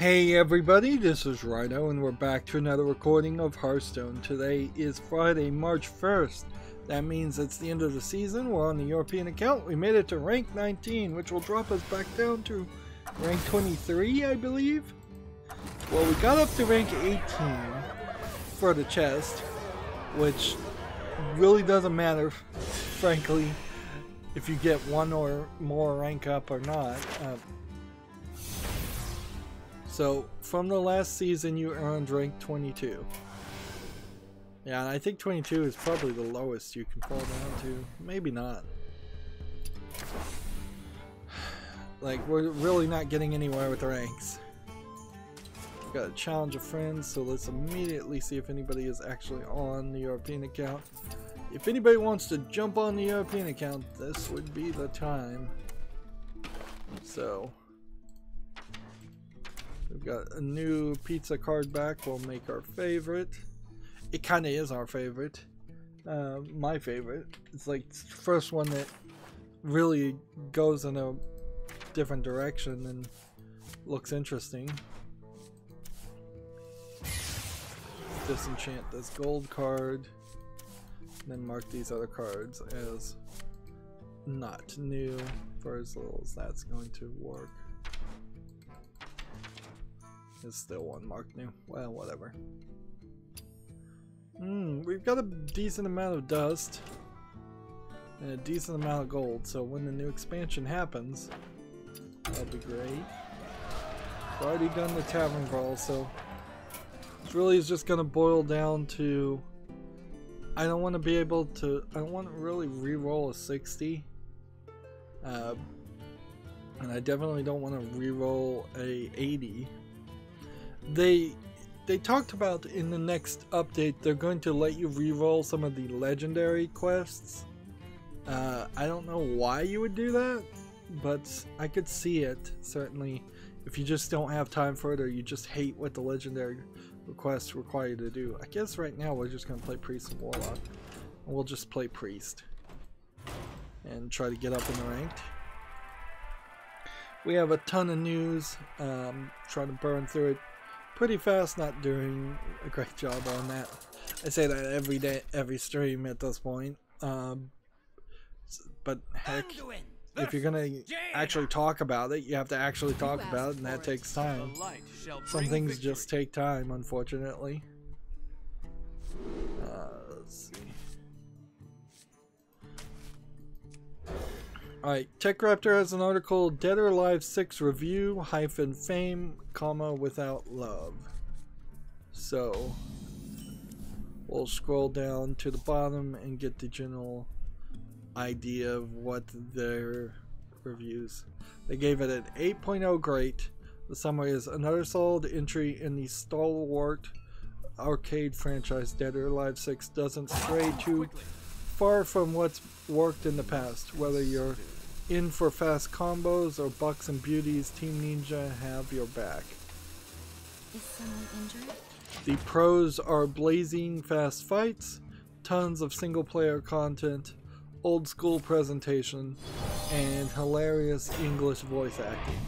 Hey everybody, this is Rydo and we're back to another recording of Hearthstone. Today is Friday, March 1st. That means it's the end of the season. We're on the European account. We made it to rank 19, which will drop us back down to rank 23, I believe. Well, we got up to rank 18 for the chest, which really doesn't matter, frankly, if you get one or more rank up or not. So, from the last season, you earned rank 22. Yeah, and I think 22 is probably the lowest you can fall down to. Maybe not. Like, we're really not getting anywhere with the ranks. We've got a challenge of friends, so let's immediately see if anybody is actually on the European account. If anybody wants to jump on the European account, this would be the time. So... we've got a new pizza card back. We'll make our favorite. It kind of is our favorite. My favorite. It's like the first one that really goes in a different direction and looks interesting. Disenchant this gold card. And then mark these other cards as not new for as little as that's going to work. There's still one marked new. Well, whatever. We've got a decent amount of dust and a decent amount of gold, so when the new expansion happens, that'll be great. I've already done the tavern brawl, so it really is just gonna boil down to I don't want to be able to. I don't want to really re-roll a 60, and I definitely don't want to re-roll a 80. They talked about in the next update they're going to let you re-roll some of the legendary quests. I don't know why you would do that, but I could see it, certainly, if you just don't have time for it or you just hate what the legendary requests require you to do. I guess right now we're just going to play Priest and Warlock. And we'll just play Priest and try to get up in the ranked. We have a ton of news, trying to burn through it pretty fast, not doing a great job on that. I say that every day, every stream at this point. But heck, if you're gonna actually talk about it, you have to actually talk about it, and that takes time. Some things just take time, unfortunately. Let's see. Alright, TechRaptor has an article, Dead or Alive 6 review - fame, without love. So, we'll scroll down to the bottom and get the general idea of what their reviews. They gave it an 8.0 great. The summary is another solid entry in the stalwart arcade franchise. Dead or Alive 6 doesn't stray too far from what's worked in the past. Whether you're in for fast combos or bucks and beauties, Team Ninja have your back. Is someone injured? The pros are blazing fast fights, tons of single player content, old school presentation, and hilarious English voice acting.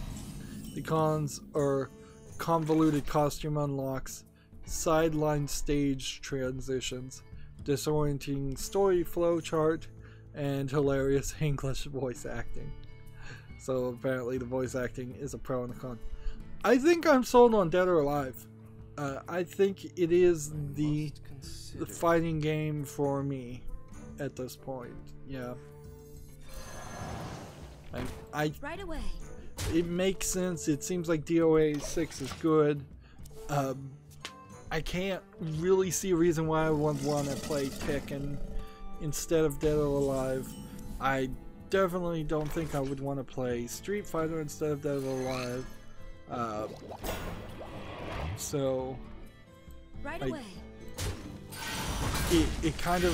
The cons are convoluted costume unlocks, sideline stage transitions, disorienting story flow chart, and hilarious English voice acting. So apparently the voice acting is a pro and a con. I think I'm sold on Dead or Alive. I think it is the fighting game for me at this point. Yeah. Right away. It makes sense. It seems like DOA 6 is good. I can't really see a reason why I would want to play Tekken instead of Dead or Alive. I definitely don't think I would want to play Street Fighter instead of Dead or Alive. So right away. It kind of,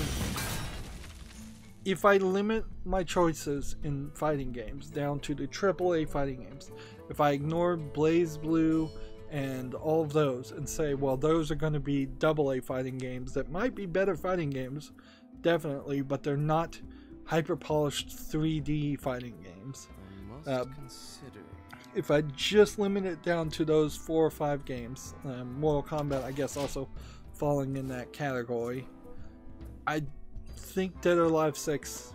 if I limit my choices in fighting games down to the AAA fighting games, if I ignore BlazBlue and all of those and say, well, those are going to be AA fighting games that might be better fighting games, definitely, but they're not hyper polished 3D fighting games. if I just limit it down to those 4 or 5 games, Mortal Kombat I guess also falling in that category, I think Dead or Alive 6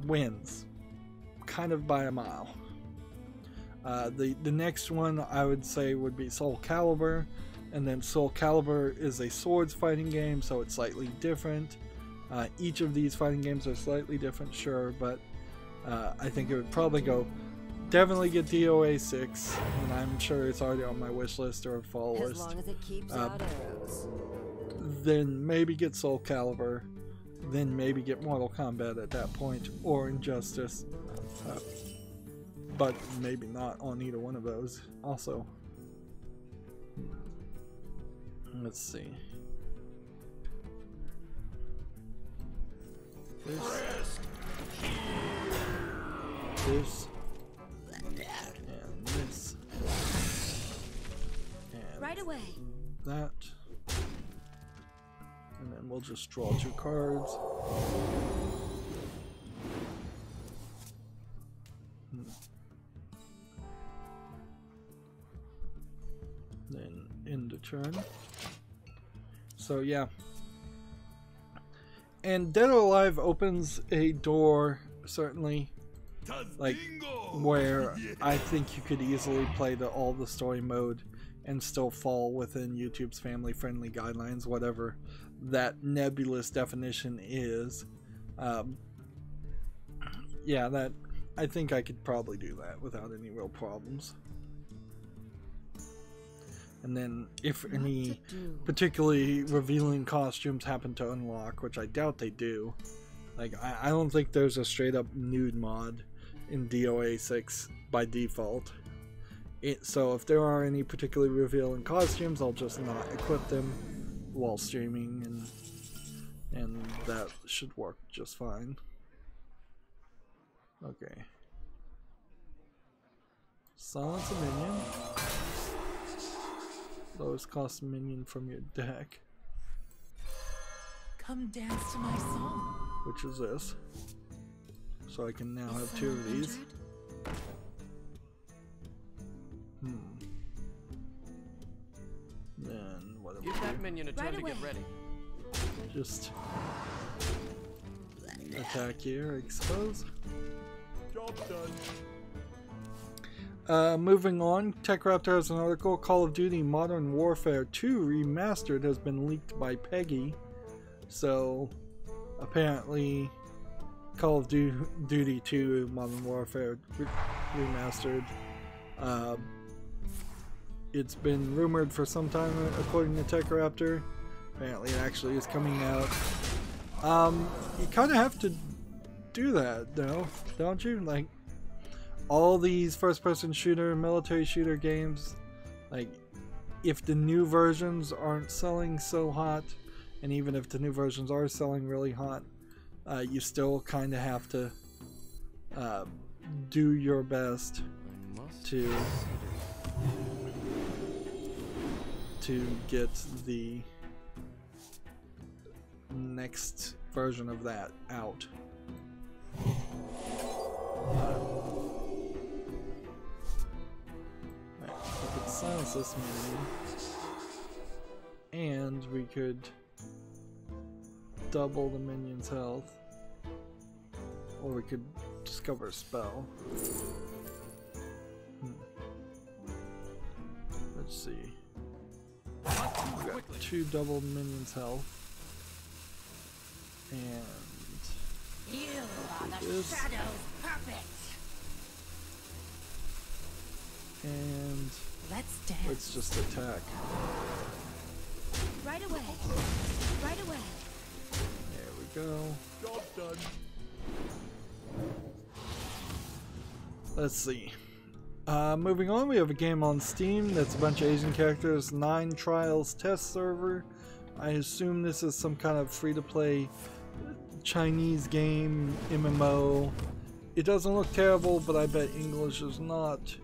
wins, kind of by a mile. The next one I would say would be Soul Calibur, and then Soul Calibur is a swords fighting game, so it's slightly different. Each of these fighting games are slightly different, sure, but I think it would probably go, definitely get DOA 6, and I'm sure it's already on my wish list or fall list. As long as it keeps out arrows. Then maybe get Soul Calibur, then maybe get Mortal Kombat at that point, or Injustice, but maybe not on either one of those also. Let's see. This and this and Right away. that, and then we'll just draw 2 cards. Then end the turn. So yeah, and Dead or Alive opens a door, certainly, like, where I think you could easily play all the story mode and still fall within YouTube's family friendly guidelines, whatever that nebulous definition is. Yeah, that I think I could probably do that without any real problems. And then if any particularly revealing costumes happen to unlock, which I doubt they do, like I don't think there's a straight up nude mod in DOA 6 by default. So if there are any particularly revealing costumes, I'll just not equip them while streaming, and that should work just fine. Okay. Silence a minion. Lowest cost minion from your deck. Come dance to my song. Which is this. So I can now have 2 of these. Then what do we Give that do? minion a turn to get ready. Just attack here, I suppose. Job done. Moving on, TechRaptor has an article. Call of Duty Modern Warfare 2 Remastered has been leaked by Peggy. So apparently Call of Duty 2 Modern Warfare Remastered, it's been rumored for some time according to TechRaptor. Apparently it actually is coming out. You kind of have to do that though, don't you? Like, all these first-person shooter, military shooter games, like, if the new versions aren't selling so hot, and even if the new versions are selling really hot, you still kind of have to do your best to get the next version of that out. We could silence this minion, and we could double the minion's health, or we could discover a spell. Let's see. We got 2 double minions' health, and You are the this. shadow's perfect. And Let's dance. let's just attack. Right away. Right away. There we go. Job done. Let's see. Moving on, we have a game on Steam that's a bunch of Asian characters, 9 Trials test server. I assume this is some kind of free-to-play Chinese game, MMO. It doesn't look terrible, but I bet English is not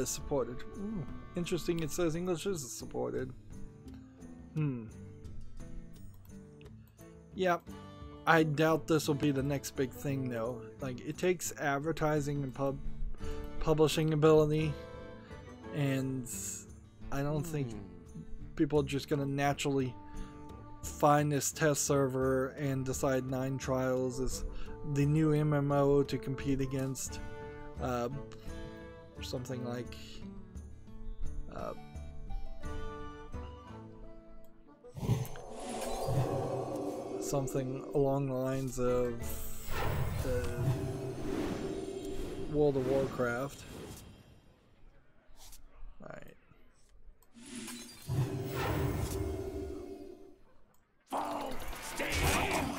supported. Ooh, interesting, it says English is supported. Yeah, I doubt this will be the next big thing though. Like, it takes advertising and publishing ability, and I don't think people are just gonna naturally find this test server and decide 9 Trials is the new MMO to compete against something like something along the lines of World of Warcraft. Alright.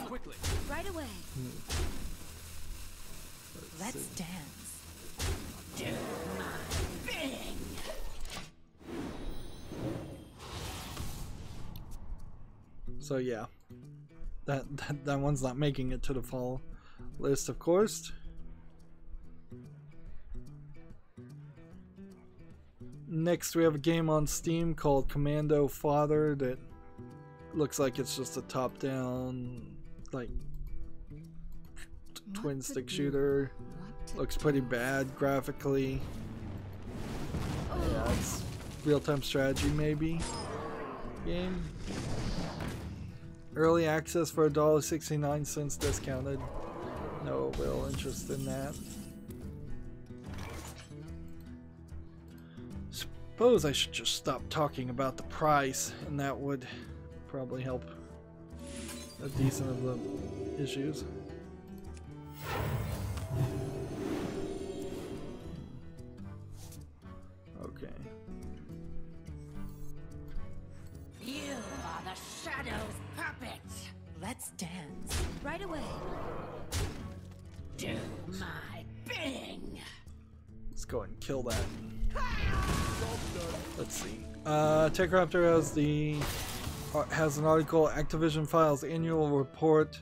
Quickly. Right away. Let's dance. Do my bidding. So yeah, that one's not making it to the fall list, of course. Next, we have a game on Steam called Commando Father that looks like it's just a top-down, like, twin stick shooter. Looks pretty bad graphically. Yeah, it's real-time strategy maybe game. Early access for $1.69 discounted. No real interest in that. Suppose I should just stop talking about the price, and that would probably help a decent of the issues. Okay. You are the Shadow's puppet. Let's dance. Right away. Do my bidding. Let's go ahead and kill that. Let's see. TechRaptor has an article. Activision files annual report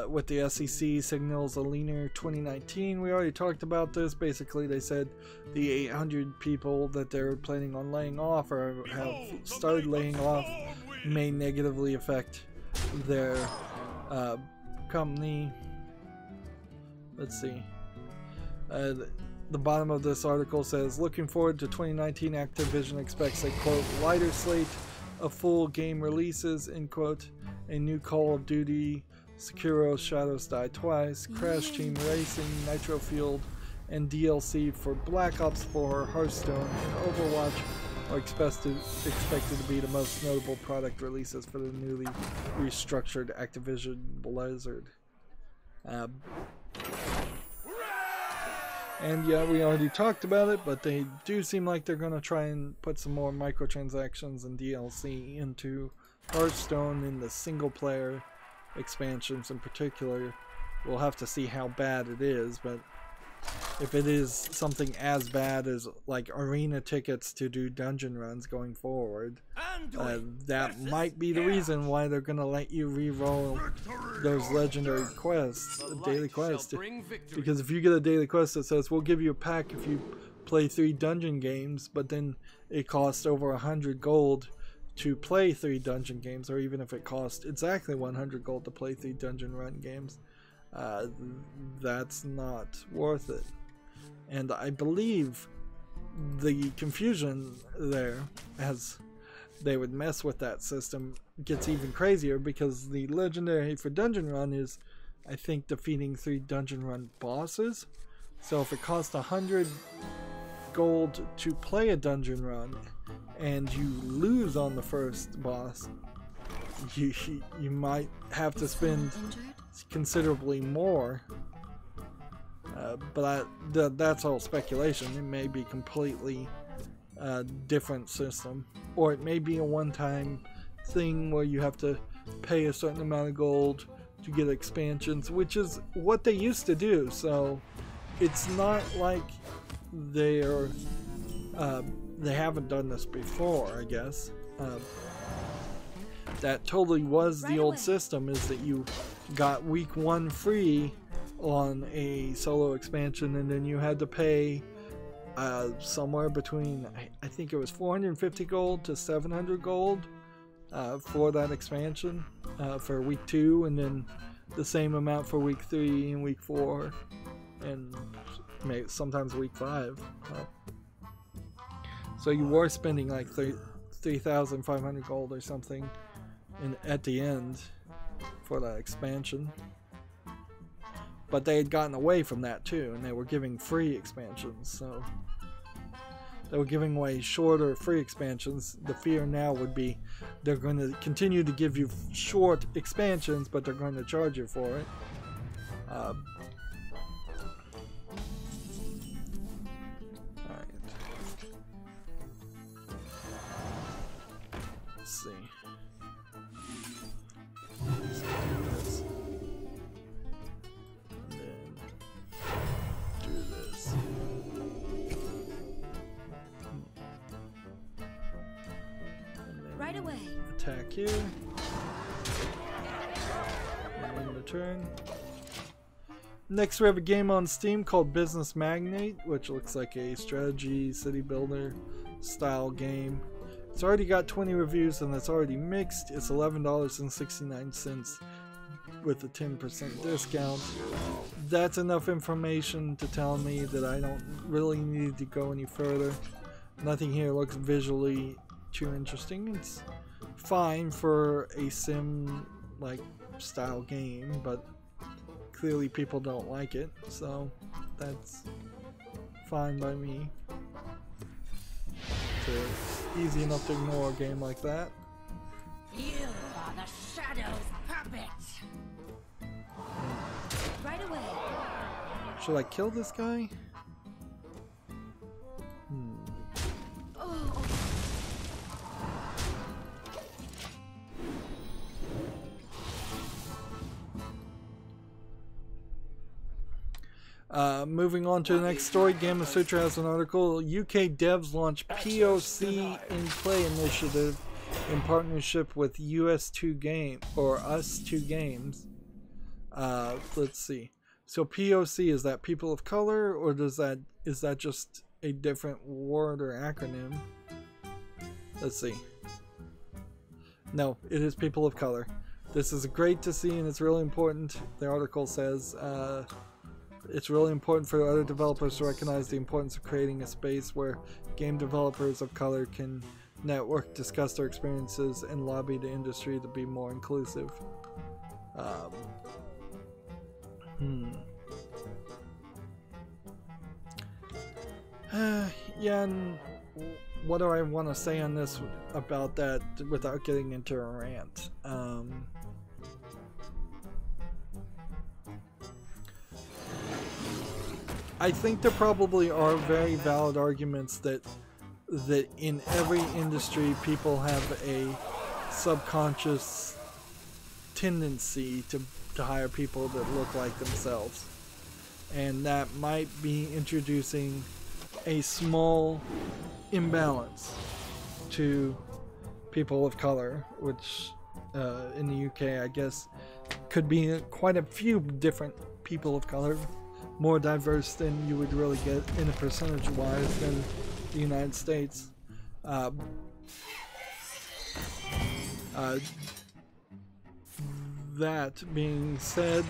with the SEC signals a leaner 2019. We already talked about this. Basically, they said the 800 people that they're planning on laying off or have started laying off may negatively affect their company. Let's see. The bottom of this article says, looking forward to 2019, Activision expects a, quote, lighter slate of full game releases, end quote, a new Call of Duty, Sekiro Shadows Die Twice, Crash Team Racing, Nitro Fueled, and DLC for Black Ops 4, Hearthstone, and Overwatch are expected to be the most notable product releases for the newly restructured Activision Blizzard. And yeah, we already talked about it, but they do seem like they're going to try and put some more microtransactions and DLC into Hearthstone in the single player expansions in particular. We'll have to see how bad it is, but if it is something as bad as like arena tickets to do dungeon runs going forward, that might be the reason why they're going to let you re-roll those legendary quests, daily quests. Because if you get a daily quest that says, we'll give you a pack if you play 3 dungeon games, but then it costs over 100 gold to play 3 dungeon games, or even if it costs exactly 100 gold to play 3 dungeon run games, that's not worth it. And I believe the confusion there, as they would mess with that system, gets even crazier, because the legendary for dungeon run is, I think, defeating 3 dungeon run bosses. So if it costs 100 gold to play a dungeon run and you lose on the first boss, you might have to spend considerably more. But that's all speculation. It may be completely different system, or it may be a one-time thing where you have to pay a certain amount of gold to get expansions, which is what they used to do. So it's not like they haven't done this before, I guess. That totally was the old system, is that you got week 1 free on a solo expansion, and then you had to pay somewhere between, I think it was 450 gold to 700 gold for that expansion for week 2, and then the same amount for week 3 and week 4, and maybe sometimes week 5. So you were spending like 3,500 gold or something at the end for that expansion. But they had gotten away from that too, and they were giving free expansions, so they were giving away shorter free expansions. The fear now would be they're going to continue to give you short expansions, but they're going to charge you for it. Let's see. Let's do this. And then do this. And then Right away. attack you. And end the turn. Next we have a game on Steam called Business Magnate, which looks like a strategy city builder style game. It's already got 20 reviews and it's already mixed. It's $11.69 with a 10% discount. That's enough information to tell me that I don't really need to go any further. Nothing here looks visually too interesting. It's fine for a sim like style game, but clearly people don't like it, so that's fine by me. It's easy enough to ignore a game like that. You are the Shadow's puppet. Right away. Should I kill this guy? Moving on to the next story, Gamma Sutra has an article. UK devs launch POC in Play initiative in partnership with US2 Game or Us2 Games. Let's see. So POC, is that people of color, or is that just a different word or acronym? Let's see. No, it is people of color. This is great to see, and it's really important. The article says it's really important for other developers to recognize the importance of creating a space where game developers of color can network, discuss their experiences, and lobby the industry to be more inclusive. Yeah, and what do I want to say on this about that without getting into a rant? I think there probably are very valid arguments that in every industry people have a subconscious tendency to hire people that look like themselves, and that might be introducing a small imbalance to people of color, which in the UK I guess could be quite a few different people of color, more diverse than you would really get in a percentage wise than the United States. That being said,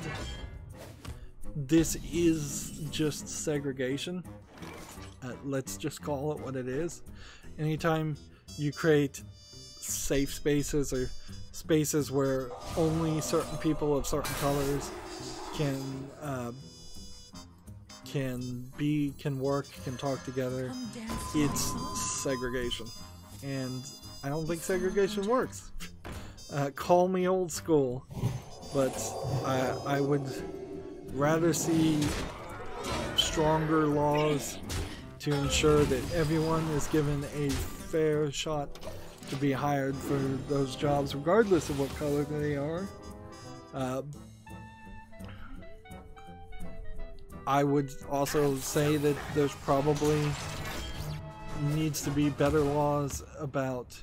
this is just segregation. Let's just call it what it is. Anytime you create safe spaces or spaces where only certain people of certain colors can work, can talk together, it's segregation. And I don't think segregation works. Call me old school, but I would rather see stronger laws to ensure that everyone is given a fair shot to be hired for those jobs, regardless of what color they are. I would also say that there's probably needs to be better laws about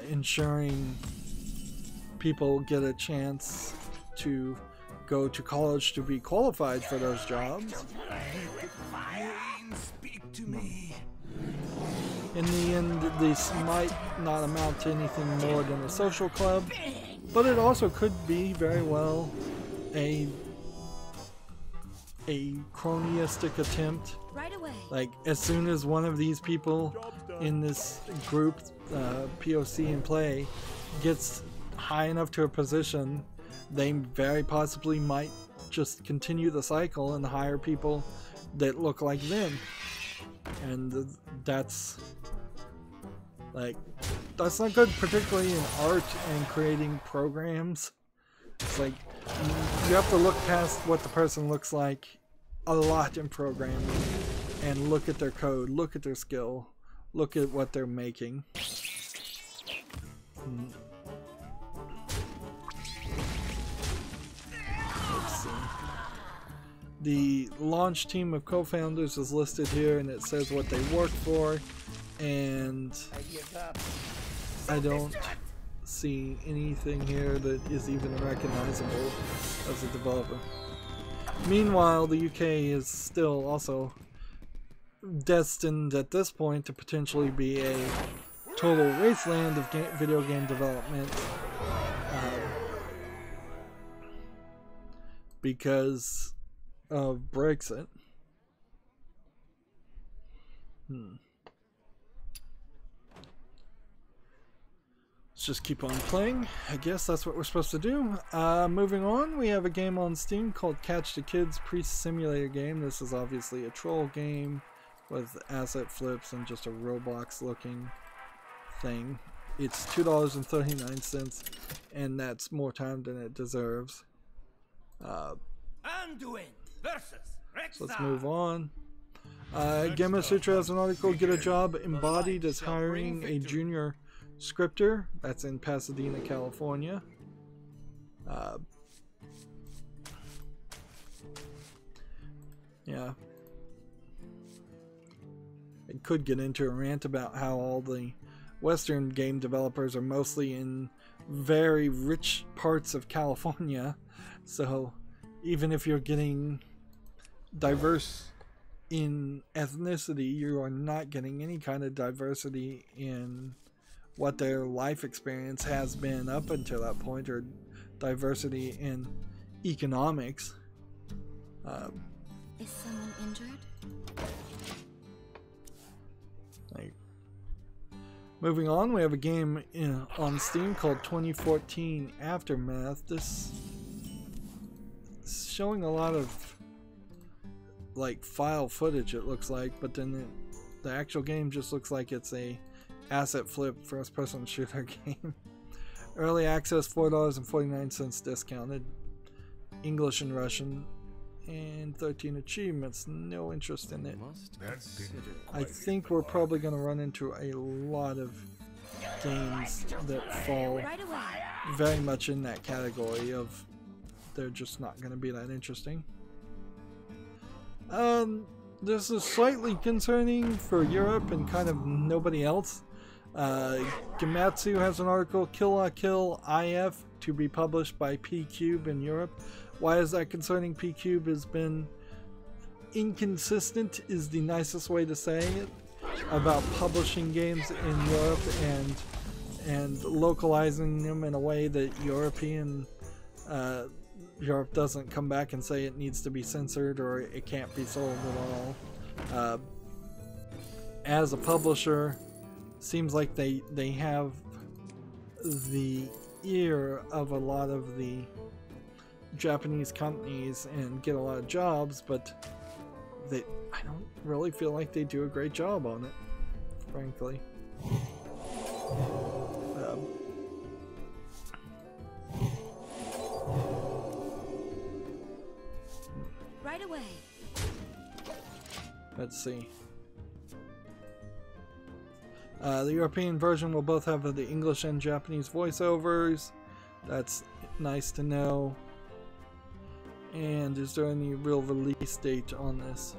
ensuring people get a chance to go to college to be qualified for those jobs. In the end, this might not amount to anything more than a social club, but it also could be very well a cronyistic attempt. Right away. Like, as soon as one of these people in this group, POC and play, gets high enough to a position, they very possibly might just continue the cycle and hire people that look like them. And that's like, that's not good, particularly in art and creating programs. It's like, you have to look past what the person looks like a lot in programming and look at their code, look at their skill, look at what they're making. Let's see. The launch team of co-founders is listed here, and it says what they work for, and I don't see anything here that is even recognizable as a developer. Meanwhile, the UK is still also destined at this point to potentially be a total wasteland of video game development, because of Brexit. Let's just keep on playing. I guess that's what we're supposed to do. Moving on, we have a game on Steam called Catch the Kids Pre-Simulator Game. This is obviously a troll game with asset flips and just a Roblox looking thing. It's $2.39, and that's more time than it deserves. Anduin versus So let's move on. Gamma Sutra has an article, Get a Job Embodied is hiring a junior scripter. That's in Pasadena, California. Yeah. I could get into a rant about how all the Western game developers are mostly in very rich parts of California. So even if you're getting diverse in ethnicity, you are not getting any kind of diversity in what their life experience has been up until that point, or diversity in economics. Is someone injured? Moving on, we have a game on Steam called 2014 Aftermath. This is showing a lot of like file footage, it looks like, but then the actual game just looks like it's a asset flip first person shooter game. Early access, $4.49 discounted, English and Russian, and 13 achievements. No interest in it. I think we're probably going to run into a lot of games that fall very much in that category of they're just not going to be that interesting. This is slightly concerning for Europe and kind of nobody else. Gematsu has an article, Kill la Kill IF, to be published by P-Cube in Europe. Why is that concerning? P-Cube has been inconsistent, is the nicest way to say it, about publishing games in Europe and localizing them in a way that Europe doesn't come back and say it needs to be censored or it can't be sold at all. As a publisher, seems like they have the ear of a lot of the Japanese companies and get a lot of jobs, but I don't really feel like they do a great job on it, frankly. Right away. Let's see. The European version will both have the English and Japanese voiceovers. That's nice to know. And is there any real release date on this?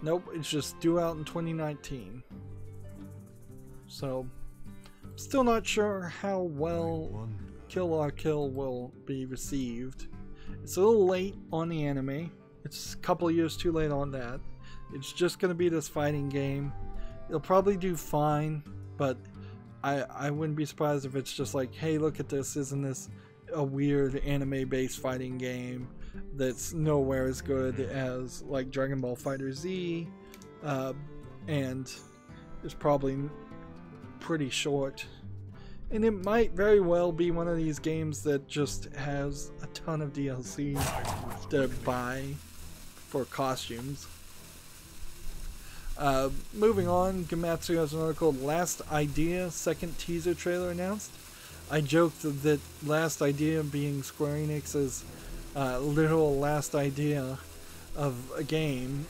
Nope, it's just due out in 2019. So, still not sure how well Kill la Kill will be received. It's a little late on the anime. It's a couple of years too late on that. It's just going to be this fighting game. It'll probably do fine, but I wouldn't be surprised if it's just like, hey, look at this, isn't this a weird anime-based fighting game? that's nowhere as good as like Dragon Ball Fighter Z, and is probably pretty short. And it might very well be one of these games that just has a ton of DLC to buy for costumes. Moving on, Gematsu has an article, Last Idea, second teaser trailer announced. I joked that Last Idea being Square Enix's literal last idea of a game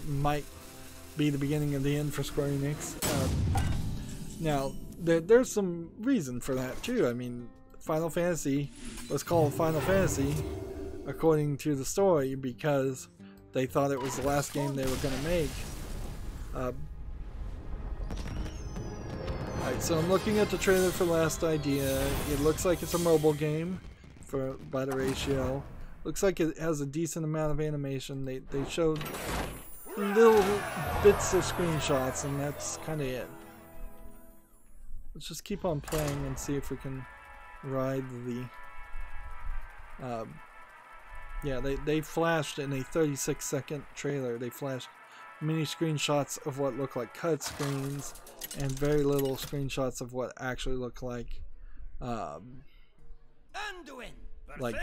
might be the beginning of the end for Square Enix. Now, there's some reason for that too. I mean, Final Fantasy was called Final Fantasy according to the story because they thought it was the last game they were going to make. Alright, so I'm looking at the trailer for Last Idea. It looks like it's a mobile game by the ratio. Looks like it has a decent amount of animation. They showed little bits of screenshots, and that's kind of it. Let's just keep on playing and see if we can ride the... yeah, they flashed in a 36-second trailer. They flashed many screenshots of what look like cutscenes and very little screenshots of what actually look like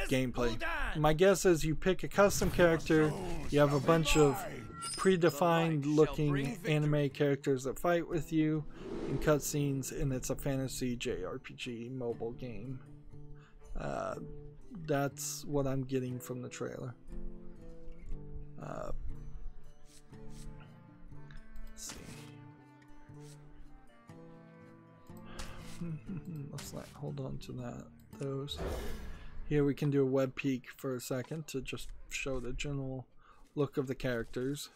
gameplay. My guess is you pick a custom character, you have a bunch of predefined looking anime characters that fight with you in cutscenes, and it's a fantasy JRPG mobile game. That's what I'm getting from the trailer. Let's see. Let's hold on to those. Here we can do a web peek for a second to just show the general look of the characters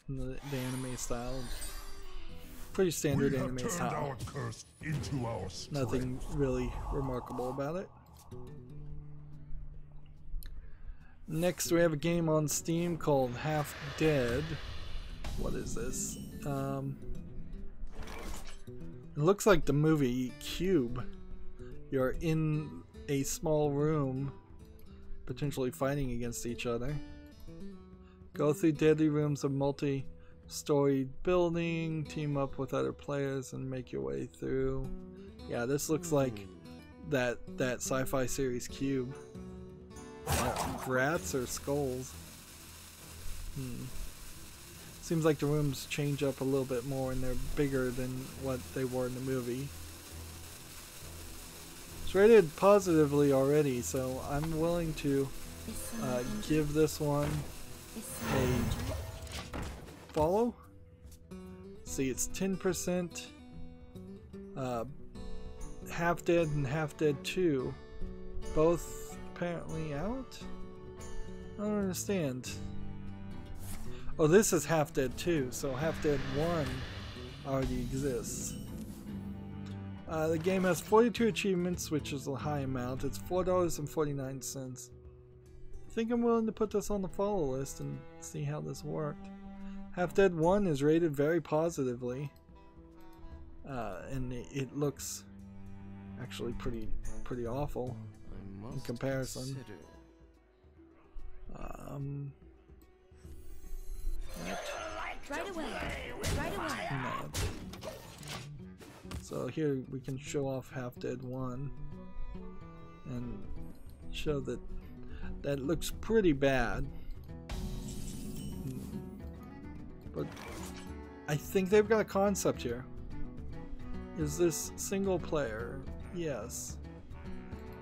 and the anime style. Pretty standard anime style. Nothing really remarkable about it. Next we have a game on Steam called Half Dead. What is this? It looks like the movie Cube. You're in a small room, potentially fighting against each other. Go through deadly rooms of multi-storied building, team up with other players, and make your way through. Yeah, this looks like that sci-fi series Cube. Rats or skulls? Seems like the rooms change up a little bit more and they're bigger than what they were in the movie. It's rated positively already, so I'm willing to give this one a follow. See, it's 10%. Half Dead and Half Dead 2, both apparently out? I don't understand. Oh, this is Half Dead 2, so Half Dead 1 already exists. The game has 42 achievements, which is a high amount. It's $4.49. I think I'm willing to put this on the follow list and see how this worked. Half Dead 1 is rated very positively, and it looks actually pretty awful in comparison. Right away. Right away. No. So here we can show off Half Dead 1 and show that looks pretty bad. But I think they've got a concept here. Is this single player? Yes.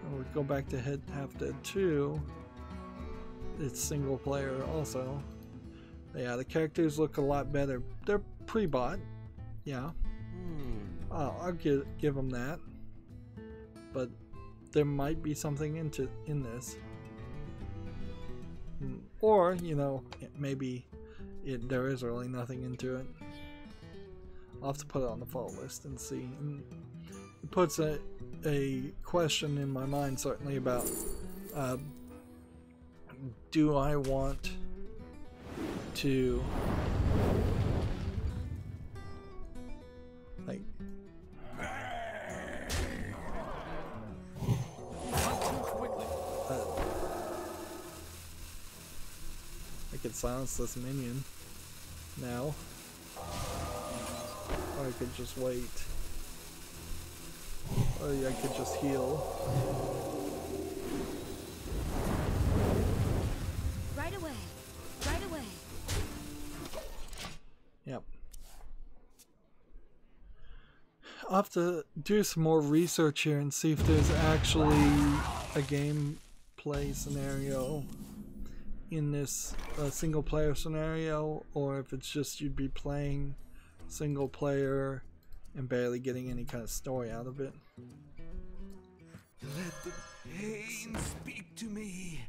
And we'll go back to Half Dead 2. It's single player also. Yeah, the characters look a lot better. They're pre-bought. Yeah. I'll give them that. But there might be something in this. Or, you know, maybe there is really nothing into it. I'll have to put it on the follow list and see. And it puts a question in my mind, certainly, about do I want to like could silence this minion now. Or I could just wait. Or I could just heal. Right away. Right away. Yep. I'll have to do some more research here and see if there's actually a gameplay scenario in this single player scenario, or if it's just you'd be playing single player and barely getting any kind of story out of it. Let the pain speak to me.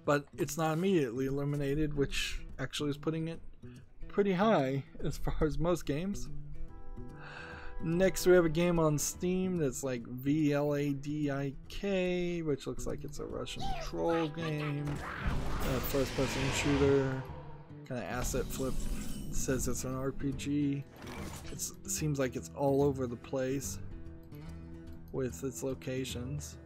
But it's not immediately illuminated, which actually is putting it pretty high as far as most games. Next we have a game on Steam that's like VLADIK, which looks like it's a Russian troll game. First person shooter, kind of asset flip. It says it's an RPG. It seems like it's all over the place with its locations.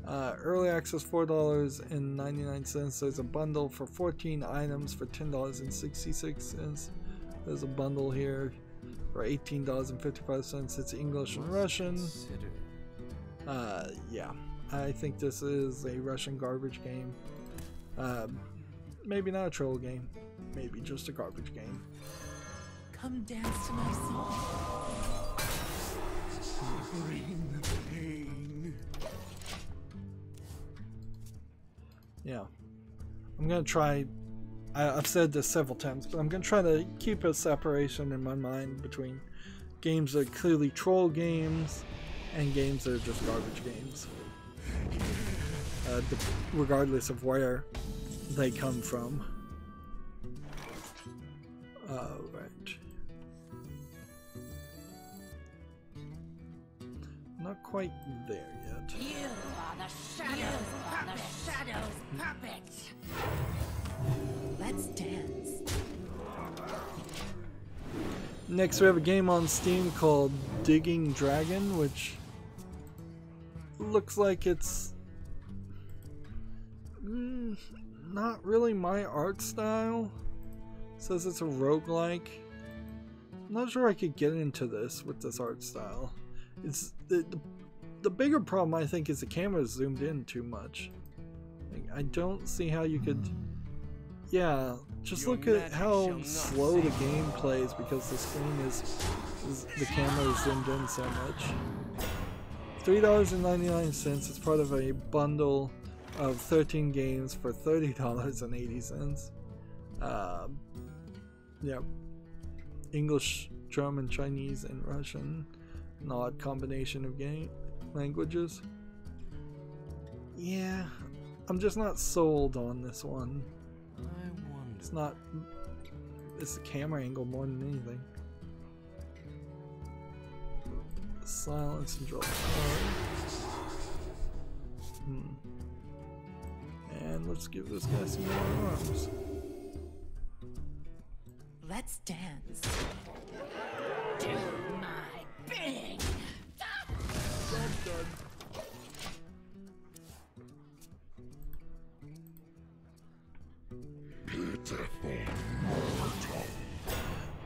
Early access $4.99. There's a bundle for 14 items for $10.66. There's a bundle here for $18.55. It's English and Russian. Yeah, I think this is a Russian garbage game. Maybe not a troll game. Maybe just a garbage game. Come dance to my song. Bring the pain. Yeah, I'm gonna try. I've said this several times, but I'm gonna try to keep a separation in my mind between games that are clearly troll games and games that are just garbage games, regardless of where they come from. Right. Not quite there yet. You are the shadow's puppet. Let's dance. Next we have a game on Steam called Digging Dragon, which looks like it's not really my art style. It says it's a roguelike. I'm not sure I could get into this with this art style. It's the bigger problem, I think, is the camera is zoomed in too much. Like, I don't see how you could. Yeah, just look at how slow the game plays because the screen is the camera is zoomed in so much. $3.99. It's part of a bundle of 13 games for $30.80. Yeah, English, German, Chinese, and Russian. An odd combination of game languages. Yeah, I'm just not sold on this one. It's not. It's the camera angle more than anything. Silence and draw. And let's give this guy some more arms. Let's dance. Do my bidding.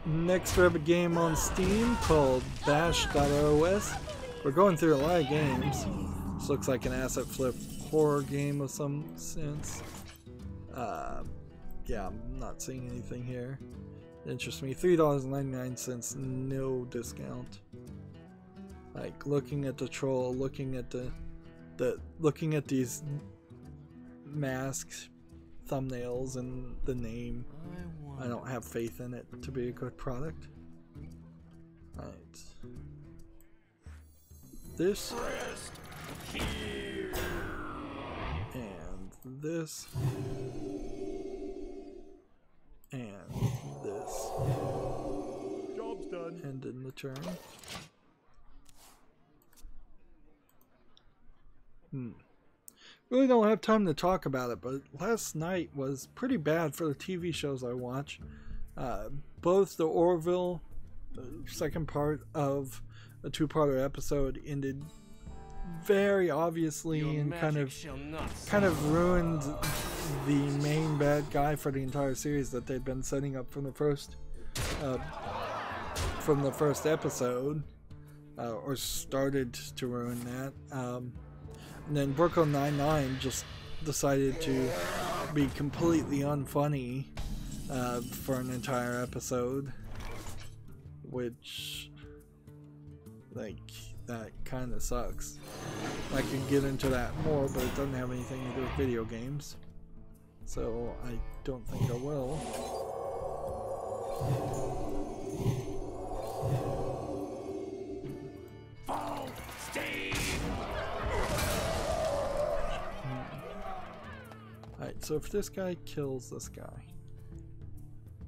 Next we have a game on Steam called Bash.os. We're going through a lot of games. This looks like an asset flip horror game of some sense. Yeah, I'm not seeing anything here. It interests me. $3.99, no discount. Like looking at the troll, looking at looking at these masked thumbnails and the name. I don't have faith in it to be a good product. Right. This and this and this. Job's done. End in the turn. Really don't have time to talk about it, but last night was pretty bad for the TV shows I watch. Both the Orville, the second part of a two-parter episode, ended very obviously and kind of ruined the main bad guy for the entire series that they'd been setting up from the first episode, or started to ruin that. And then Brooklyn Nine-Nine just decided to be completely unfunny for an entire episode, which, like, that kind of sucks. I could get into that more, but it doesn't have anything to do with video games, so I don't think I will. Alright, so if this guy kills this guy,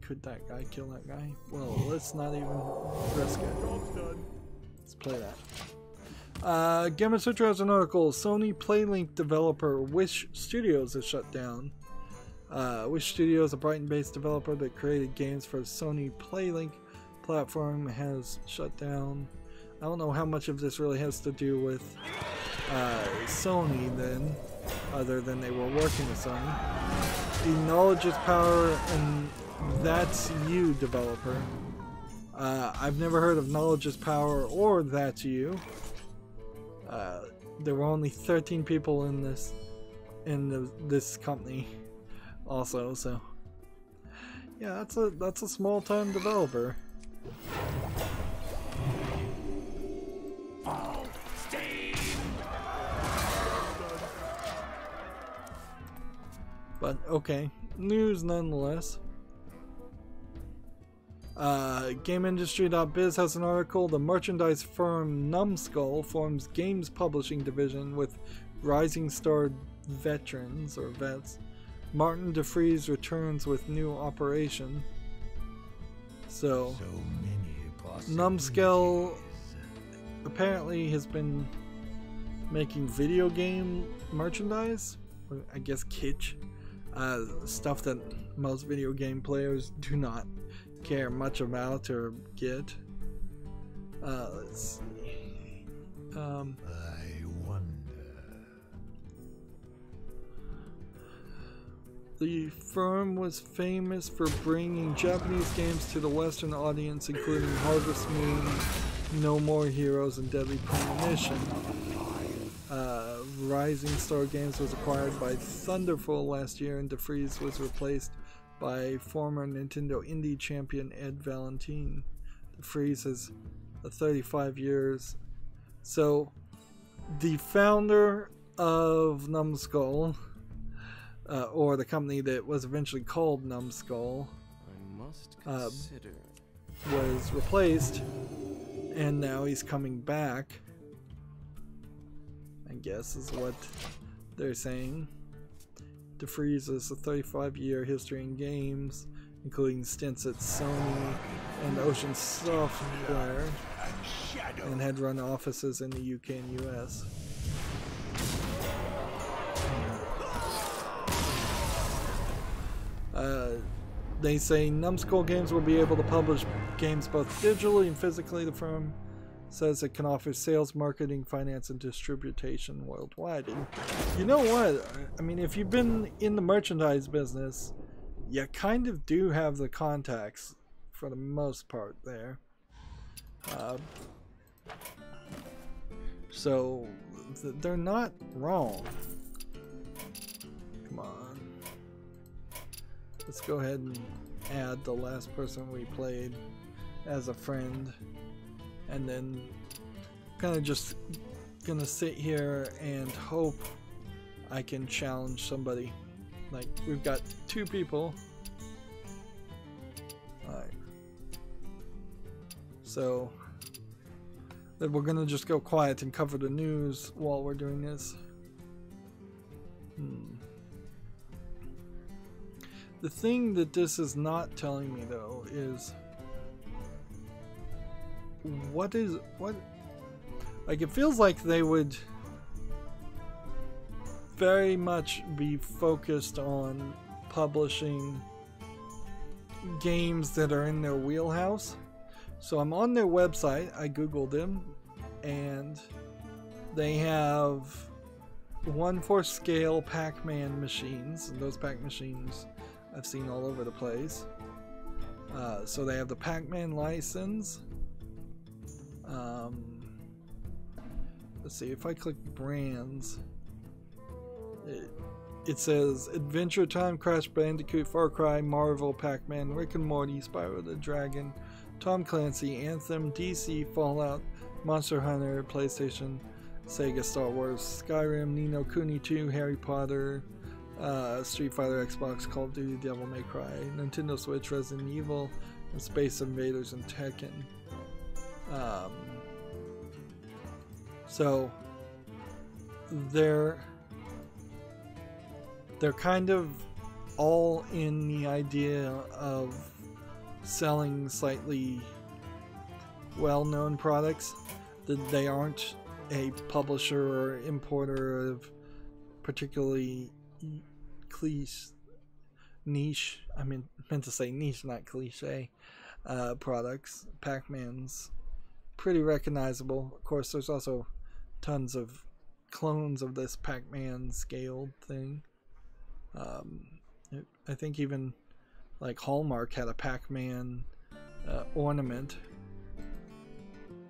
could that guy kill that guy? Well, let's not even risk it. Let's play that. Gamma Sutra has an article. Sony PlayLink developer Wish Studios is shut down. Wish Studios, a Brighton-based developer that created games for Sony PlayLink platform, has shut down. I don't know how much of this really has to do with Sony then, other than they were working with Sony. The Knowledge is Power and That's You developer. I've never heard of Knowledge is Power or That's You. There were only 13 people in this company also, so yeah, that's a small-time developer. But okay, news nonetheless. GameIndustry.biz has an article. The merchandise firm Numskull forms games publishing division with Rising Star veterans or vets. Martin DeFries returns with new operation. So Numskull apparently has been making video game merchandise, I guess kitsch, stuff that most video game players do not care much about or get. Let's see. I wonder. The firm was famous for bringing Japanese games to the Western audience, including Harvest Moon, No More Heroes, and Deadly Premonition. Rising Star Games was acquired by Thunderful last year, and DeFries was replaced by former Nintendo Indie champion Ed Valentine. DeFries has 35 years. So, the founder of Numskull, or the company that was eventually called Numskull, was replaced, and now he's coming back, I guess is what they're saying. DeFries has a 35-year history in games, including stints at Sony and Ocean Software, and had run offices in the UK and US. They say Numskull Games will be able to publish games both digitally and physically. The firm says it can offer sales, marketing, finance, and distribution worldwide. And you know what? I mean, if you've been in the merchandise business, you kind of do have the contacts for the most part there. So they're not wrong. Come on. Let's go ahead and add the last person we played as a friend. And then kind of just gonna sit here and hope I can challenge somebody. Like, we've got 2 people. Alright. So then we're gonna just go quiet and cover the news while we're doing this. The thing that this is not telling me though is what like, it feels like they would very much be focused on publishing games that are in their wheelhouse. So I'm on their website, I googled them, and they have 1-4 scale Pac-Man machines, and those Pac machines I've seen all over the place. So they have the Pac-Man license. Let's see, if I click brands, it says Adventure Time, Crash Bandicoot, Far Cry, Marvel, Pac-Man, Rick and Morty, Spyro the Dragon, Tom Clancy, Anthem, DC, Fallout, Monster Hunter, PlayStation, Sega, Star Wars, Skyrim, Ni no Kuni 2, Harry Potter, Street Fighter, Xbox, Call of Duty, Devil May Cry, Nintendo Switch, Resident Evil, and Space Invaders and Tekken. So they're kind of all in the idea of selling slightly well-known products. That they aren't a publisher or importer of particularly niche, I meant to say niche, not cliche, products. Pac-Man's pretty recognizable. Of course, there's also tons of clones of this Pac-Man scaled thing. I think even like Hallmark had a Pac-Man ornament.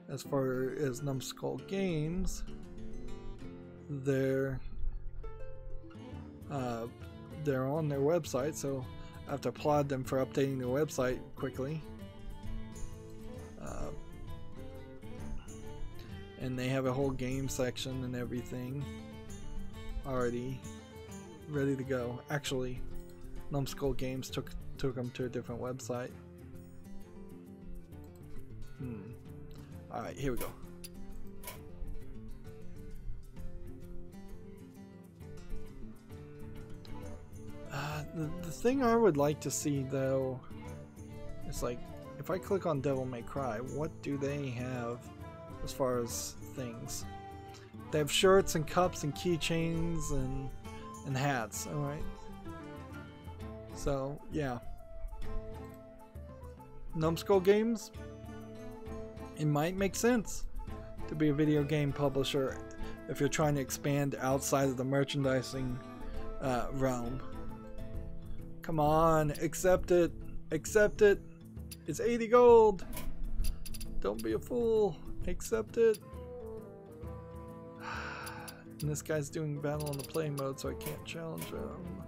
As far as Numbskull Games, they're on their website, so I have to applaud them for updating their website quickly. And they have a whole game section and everything already ready to go. Actually, Numbskull Games took them to a different website. Alright, here we go. The thing I would like to see, though, is like, if I click on Devil May Cry, what do they have as far as things? They have shirts and cups and keychains and hats, alright? So, yeah. Numbskull Games, it might make sense to be a video game publisher if you're trying to expand outside of the merchandising realm. Come on, accept it. Accept it. It's 80 gold. Don't be a fool. Accept it. And this guy's doing battle on the play mode, so I can't challenge him.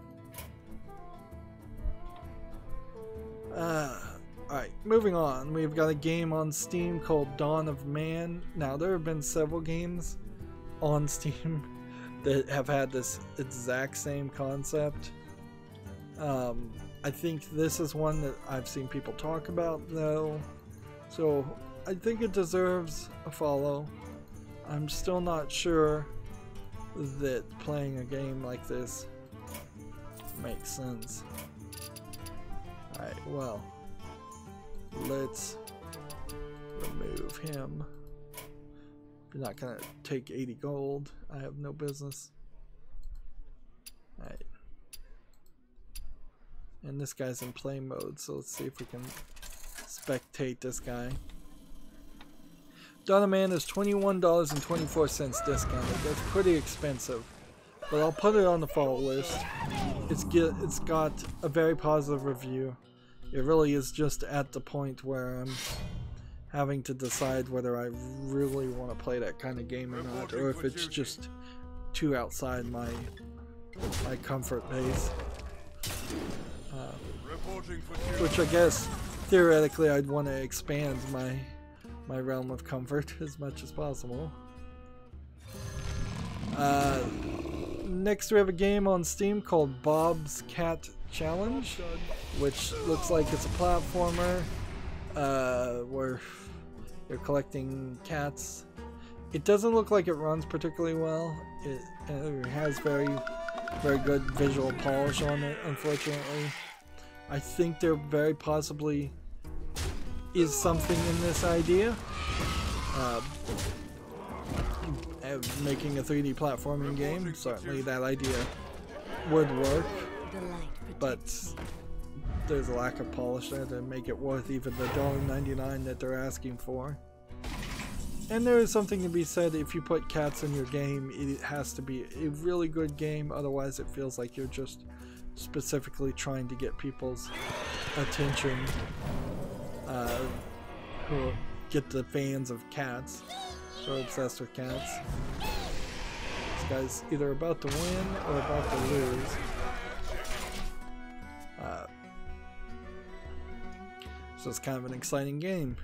Alright, moving on. We've got a game on Steam called Dawn of Man. Now, there have been several games on Steam that have had this exact same concept. I think this is one that I've seen people talk about, though. So, I think it deserves a follow. I'm still not sure that playing a game like this makes sense. Alright, well, let's remove him. If you're not gonna take 80 gold, I have no business. Alright. And this guy's in play mode, so let's see if we can spectate this guy. Dawn of Man is $21.24 discounted. That's pretty expensive, but I'll put it on the follow list. It's got a very positive review. It really is just at the point where I'm having to decide whether I really want to play that kind of game or not, or if it's just too outside my comfort base. Which I guess theoretically I'd want to expand my realm of comfort as much as possible. Next we have a game on Steam called Bob's Cat Challenge, which looks like it's a platformer where you're collecting cats. It doesn't look like it runs particularly well. It has very good visual polish on it, unfortunately. I think there very possibly is something in this idea. Making a 3D platforming game, certainly that idea would work, but there's a lack of polish there to make it worth even the $1.99 that they're asking for. And there is something to be said, if you put cats in your game, it has to be a really good game, otherwise it feels like you're just specifically trying to get people's attention, who get the fans of cats, who are obsessed with cats. This guy's either about to win or about to lose. So it's kind of an exciting game.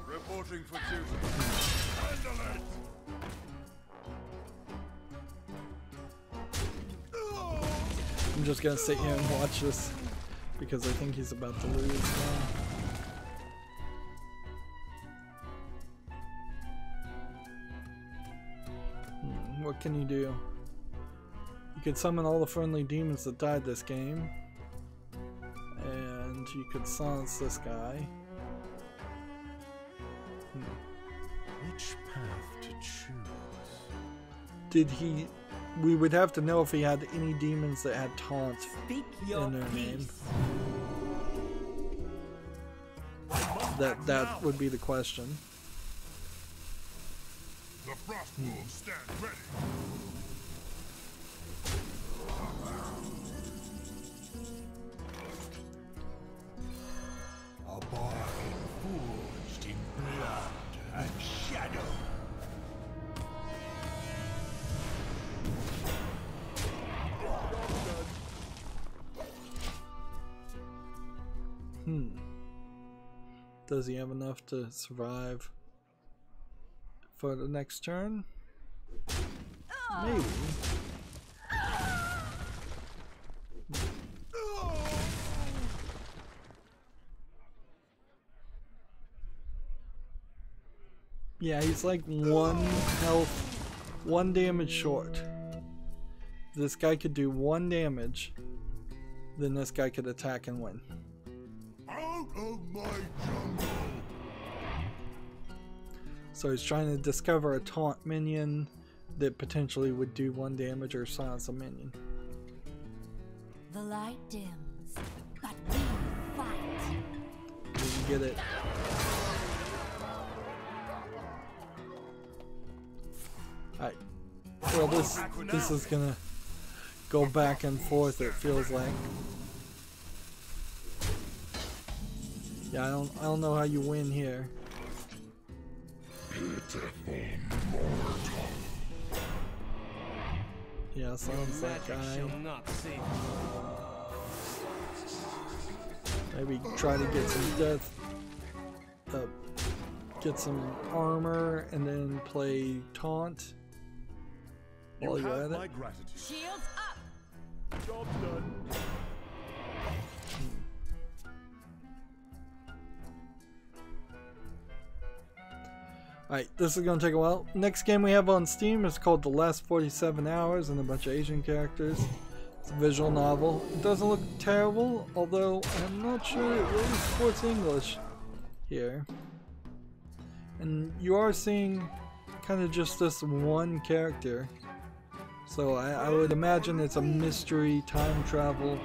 Reporting for duty. Handle it. I'm just gonna sit here and watch this because I think he's about to lose now. What can you do? You could summon all the friendly demons that died this game. And you could silence this guy. Which path to choose? Did he... We would have to know if he had any demons that had taunt Speak your in their name. peace. That would be the question. The frost wolves stand ready. A bargain forged in blood and shadow. Does he have enough to survive for the next turn? Maybe. Yeah, he's like 1 health, 1 damage short. If this guy could do 1 damage, then this guy could attack and win. Out of my jungle. So he's trying to discover a taunt minion that potentially would do 1 damage or silence a minion. The light dims, but we fight. Didn't get it. Alright. Well, this is gonna go back and forth, it feels like. Yeah, I don't know how you win here. Yeah, sounds that guy. Maybe try to get some death, get some armor, and then play taunt while you're at it. Shields up! Job's done. Alright, this is going to take a while. Next game we have on Steam is called The Last 47 Hours, and a bunch of Asian characters. It's a visual novel. It doesn't look terrible, although I'm not sure it really supports English here. And you are seeing kind of just this one character. So I would imagine it's a mystery time travel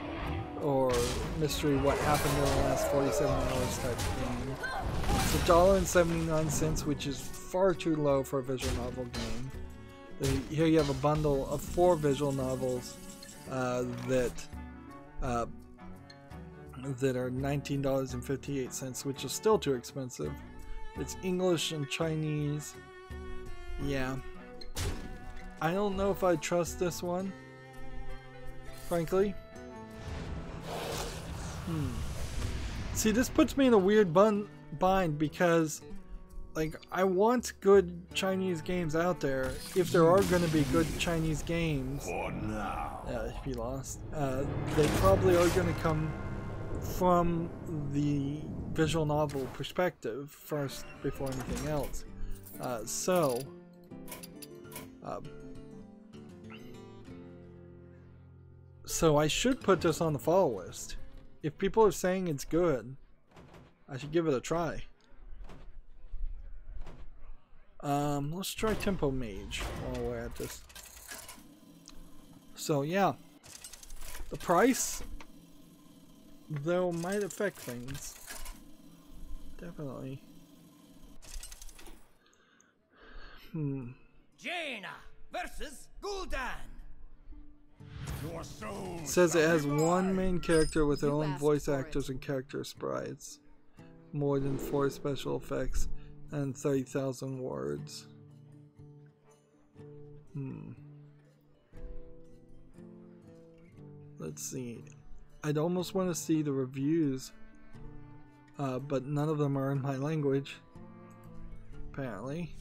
or mystery what happened in the last 47 hours type of game. It's $1.79, which is far too low for a visual novel game. Here you have a bundle of 4 visual novels that are $19.58, which is still too expensive. It's English and Chinese. Yeah. I don't know if I trust this one, frankly. See, this puts me in a weird bind because, like, I want good Chinese games out there. If there are going to be good Chinese games, For now. if you lost, they probably are going to come from the visual novel perspective first before anything else. So I should put this on the follow list. If people are saying it's good, I should give it a try. Let's try Tempo Mage while we're at this. So yeah, the price, though might affect things. Definitely. Jaina versus Gul'dan. Your soul It says it shall has be one mine. main character with their You own asked voice for actors and character sprites. More than 4 special effects and 30,000 words. Let's see. I'd almost want to see the reviews, but none of them are in my language, apparently.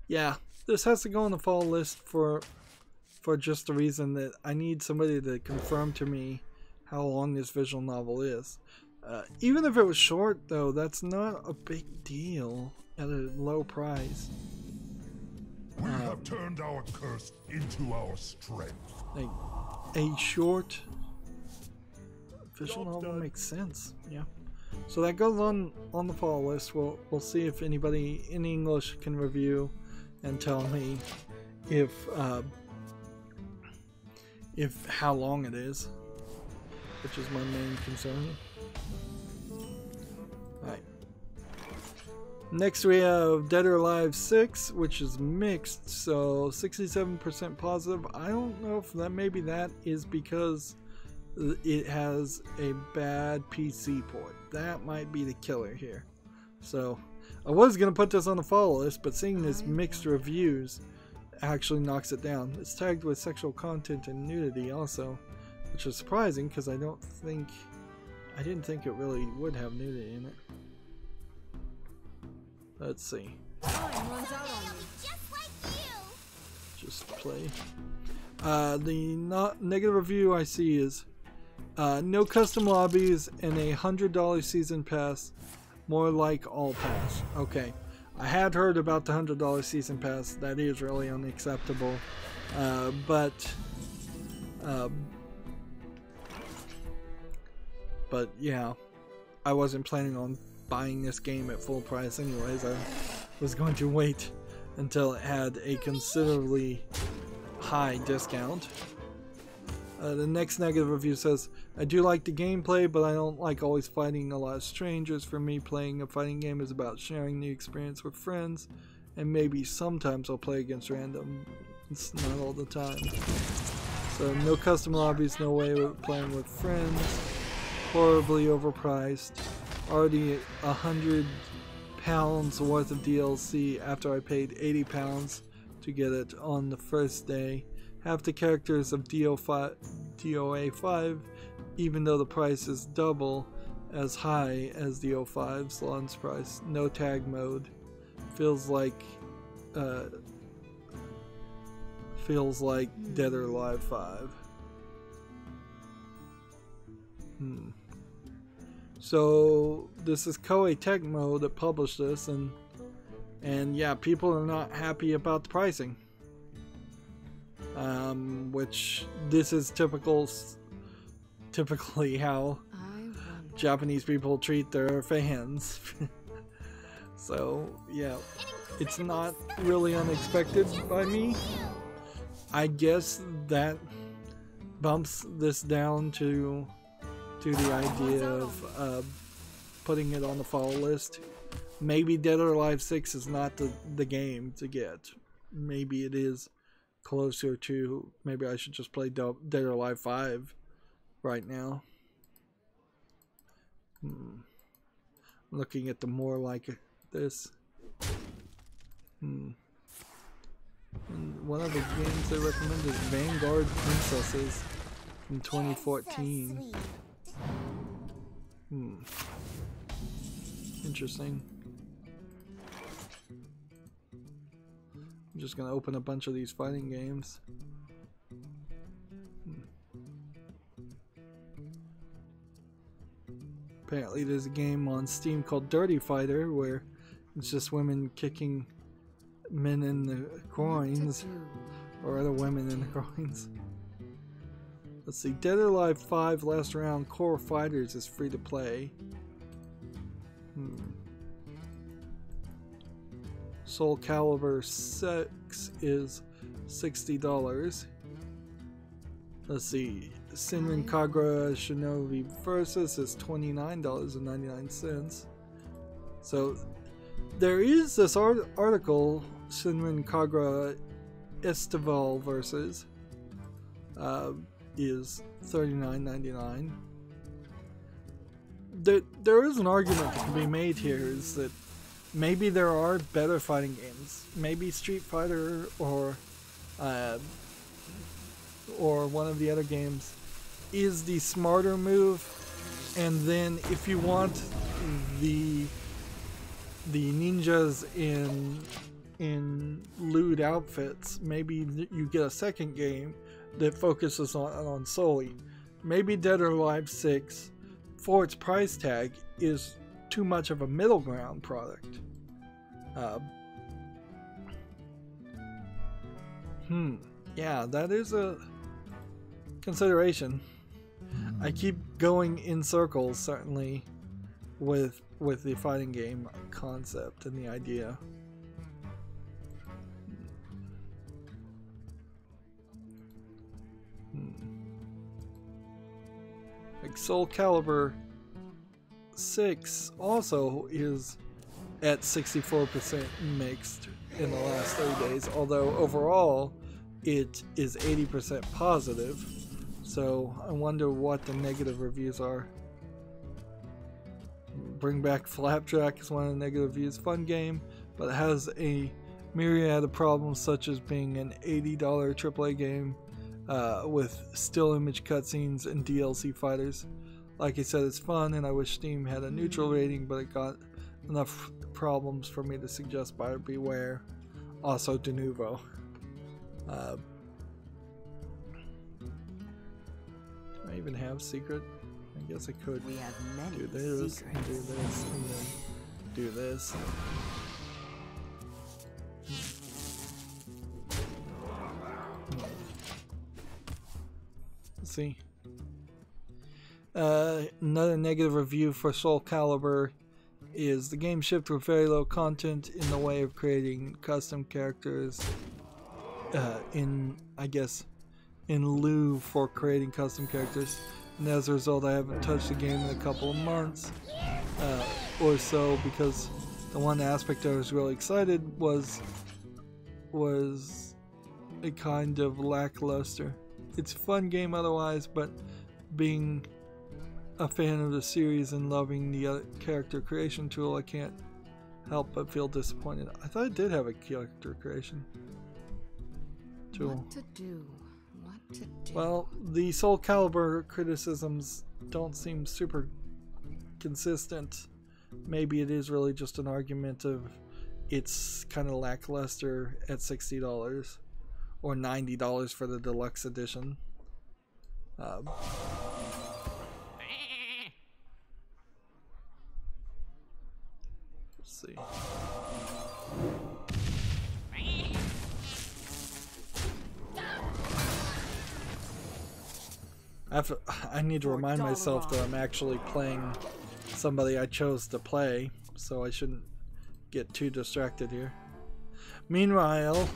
Yeah, this has to go on the fall list for just the reason that I need somebody to confirm to me how long this visual novel is. Even if it was short, though, that's not a big deal at a low price. We have turned our curse into our strength. Like, a short visual novel makes sense. Yeah. So that goes on the fall list. We'll see if anybody in English can review and tell me if how long it is, which is my main concern. Alright. Next we have Dead or Alive 6, which is mixed, so 67% positive. I don't know if maybe that is because it has a bad PC port. That might be the killer here. So I was going to put this on the follow list, but seeing this mixed reviews actually knocks it down. It's tagged with sexual content and nudity also, which is surprising because I didn't think it really would have nudity in it. Let's see. Time runs out on you. Just like you. Just play. The negative review I see is no custom lobbies and a $100 season pass, more like all pass. Okay, I had heard about the $100 season pass. That is really unacceptable. But yeah, I wasn't planning on buying this game at full price anyways. I was going to wait until it had a considerably high discount. The next negative review says, I do like the gameplay, but I don't like always fighting a lot of strangers. For me, playing a fighting game is about sharing the experience with friends, and maybe sometimes I'll play against random. It's not all the time. So no custom lobbies, no way of playing with friends. Horribly overpriced. Already £100 worth of DLC after I paid £80 to get it on the first day. Half the characters of DOA 5, even though the price is double as high as the 05's launch price. No tag mode. Feels like Dead or Alive 5. So this is Koei Tecmo that published this, and yeah, people are not happy about the pricing. Which this is typically how Japanese people treat their fans. So yeah, it's not really unexpected by me. I guess that bumps this down to the idea of putting it on the follow list. Maybe Dead or Alive 6 is not the game to get. Maybe it is closer to, maybe I should just play Dead or Alive 5 right now. Looking at the more like this. And one of the games they recommend is Vanguard Princesses from 2014. Interesting. I'm just gonna open a bunch of these fighting games. Apparently there's a game on Steam called Dirty Fighter where it's just women kicking men in the groins, or other women in the groins. Let's see, Dead or Alive 5 Last Round Core Fighters is free to play. Soul Calibur 6 is $60. Let's see. Sinrin Kagura Shinobi Versus is $29.99. So there is this article, Sinrin Kagura Estival Versus, is $39.99. There is an argument that can be made here, is that maybe there are better fighting games. Maybe Street Fighter or one of the other games is the smarter move, and then if you want the ninjas in lewd outfits, maybe you get a second game that focuses on solely. Maybe Dead or Alive 6, for its price tag, is too much of a middle ground product. Yeah, that is a consideration. I keep going in circles, certainly, with the fighting game concept and the idea. Like Soul Calibur 6 also is at 64% mixed in the last 30 days, although overall it is 80% positive. So I wonder what the negative reviews are. Bring Back Flapjack is one of the negative reviews. Fun game, but it has a myriad of problems, such as being an $80 AAA game with still image cutscenes and DLC fighters. Like I said, it's fun, and I wish Steam had a neutral rating, but it got enough problems for me to suggest buyer beware. Also, de novo. Do I even have secret? I guess I could We have many do this, secrets. and do this, and then do this. Let's see. Another negative review for Soul Calibur is the game shipped with very low content in the way of creating custom characters in lieu for creating custom characters, and as a result I haven't touched the game in a couple of months or so, because the one aspect I was really excited was a kind of lackluster. It's a fun game otherwise, but being a fan of the series and loving the character creation tool, I can't help but feel disappointed. I thought it did have a character creation tool. What to do? What to do? Well, the Soul Calibur criticisms don't seem super consistent. Maybe it is really just an argument of it's kind of lackluster at $60 or $90 for the deluxe edition. Let's see. I need to remind myself that I'm actually playing somebody I chose to play, so I shouldn't get too distracted here. Meanwhile,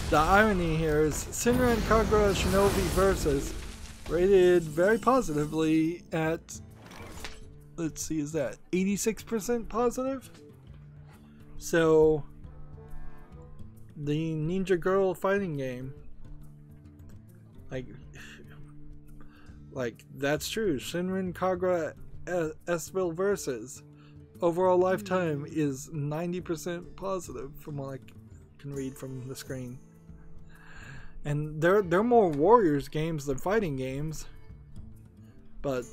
the irony here is Sinran Kagura Shinobi Versus rated very positively at, let's see, is that 86% positive? So the ninja girl fighting game, like that's true. Shinrin Kagura Esville Versus overall lifetime is 90% positive from what I can read from the screen. And they're more Warriors games than fighting games, but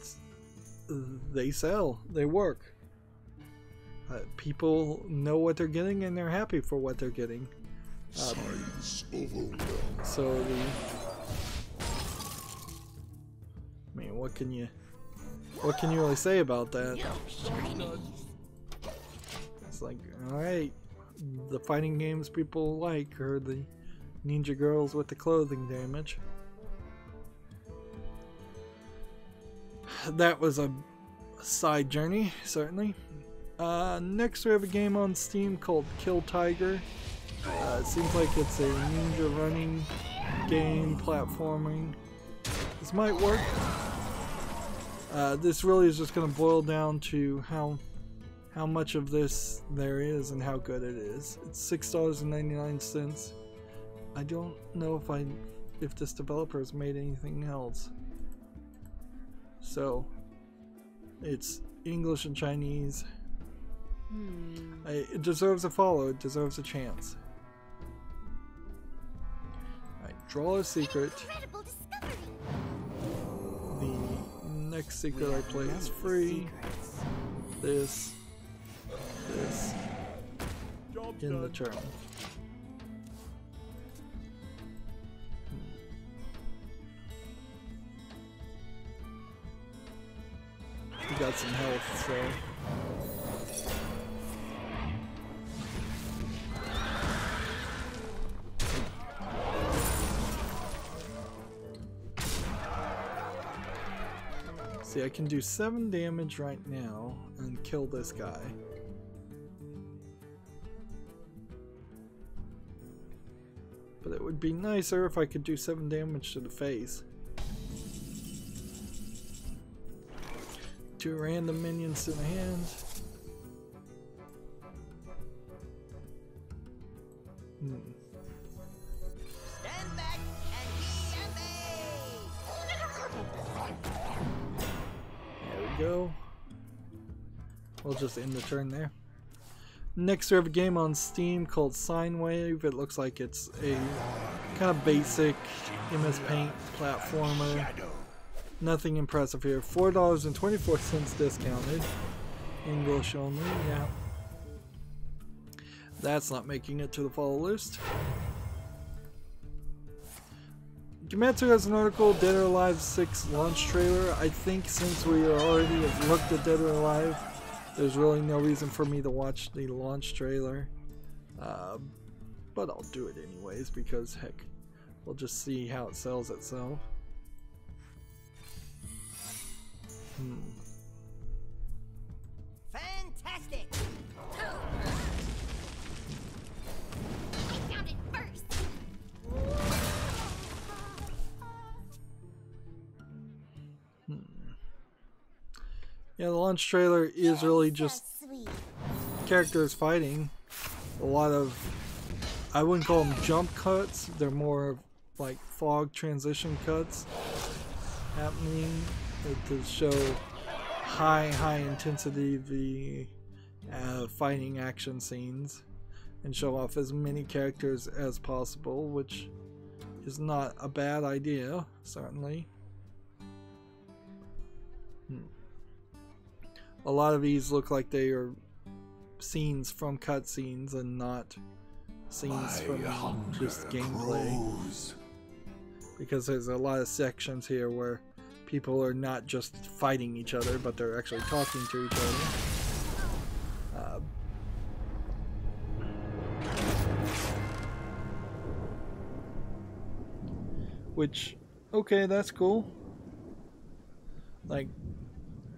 they sell, they work. People know what they're getting and they're happy for what they're getting. So I mean, what can you really say about that? It's like, alright, the fighting games people like are the ninja girls with the clothing damage. That was a side journey, certainly. Next we have a game on Steam called Kill Tiger. It seems like it's a ninja running game, platforming. This might work. This really is just going to boil down to how much of this there is and how good it is. It's $6.99. I don't know if this developer has made anything else. So it's English and Chinese. It deserves a follow. It deserves a chance. Alright, draw a secret. Incredible discovery. The next secret I play is free. This in the turn. We got some health, so. See, I can do 7 damage right now and kill this guy. But it would be nicer if I could do 7 damage to the face. 2 random minions to the hand. Stand back and be There we go. We'll just end the turn there. Next we have a game on Steam called Sine Wave. It looks like it's a kind of basic MS Paint platformer. Nothing impressive here. $4.24 discounted. English only, yeah. That's not making it to the follow list. Gematsu has an article, Dead or Alive 6 launch trailer. I think since we already have looked at Dead or Alive, there's really no reason for me to watch the launch trailer. But I'll do it anyways because heck, we'll just see how it sells itself. Fantastic! I found it first. Yeah, the launch trailer is really just So sweet. characters fighting. A lot of, I wouldn't call them jump cuts, they're more like fog transition cuts happening to show high intensity the fighting action scenes and show off as many characters as possible, which is not a bad idea, certainly. A lot of these look like they are scenes from cutscenes and not scenes from just gameplay. Because there's a lot of sections here where people are not just fighting each other, but they're actually talking to each other. Which, okay, that's cool. Like,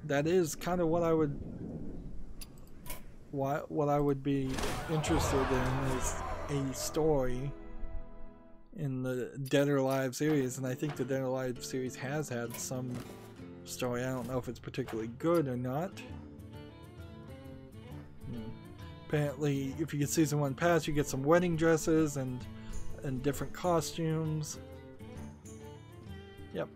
that is kind of what I would be interested in, is a story in the Dead or Alive series, and I think the Dead or Alive series has had some story. I don't know if it's particularly good or not. Apparently, if you get Season 1 pass, you get some wedding dresses and different costumes. Yep.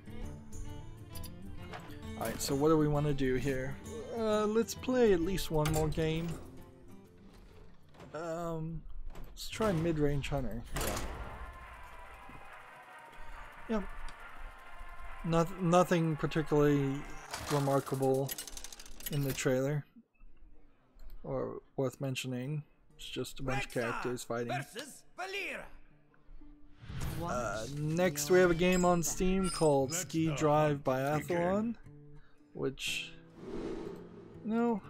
Alright, so what do we want to do here? Let's play at least one more game. Let's try Mid-Range Hunter. Yeah. Nothing particularly remarkable in the trailer or worth mentioning. It's just a bunch of characters fighting. Versus Valera. Next we have a game on Steam called Ski Drive Biathlon, which, no,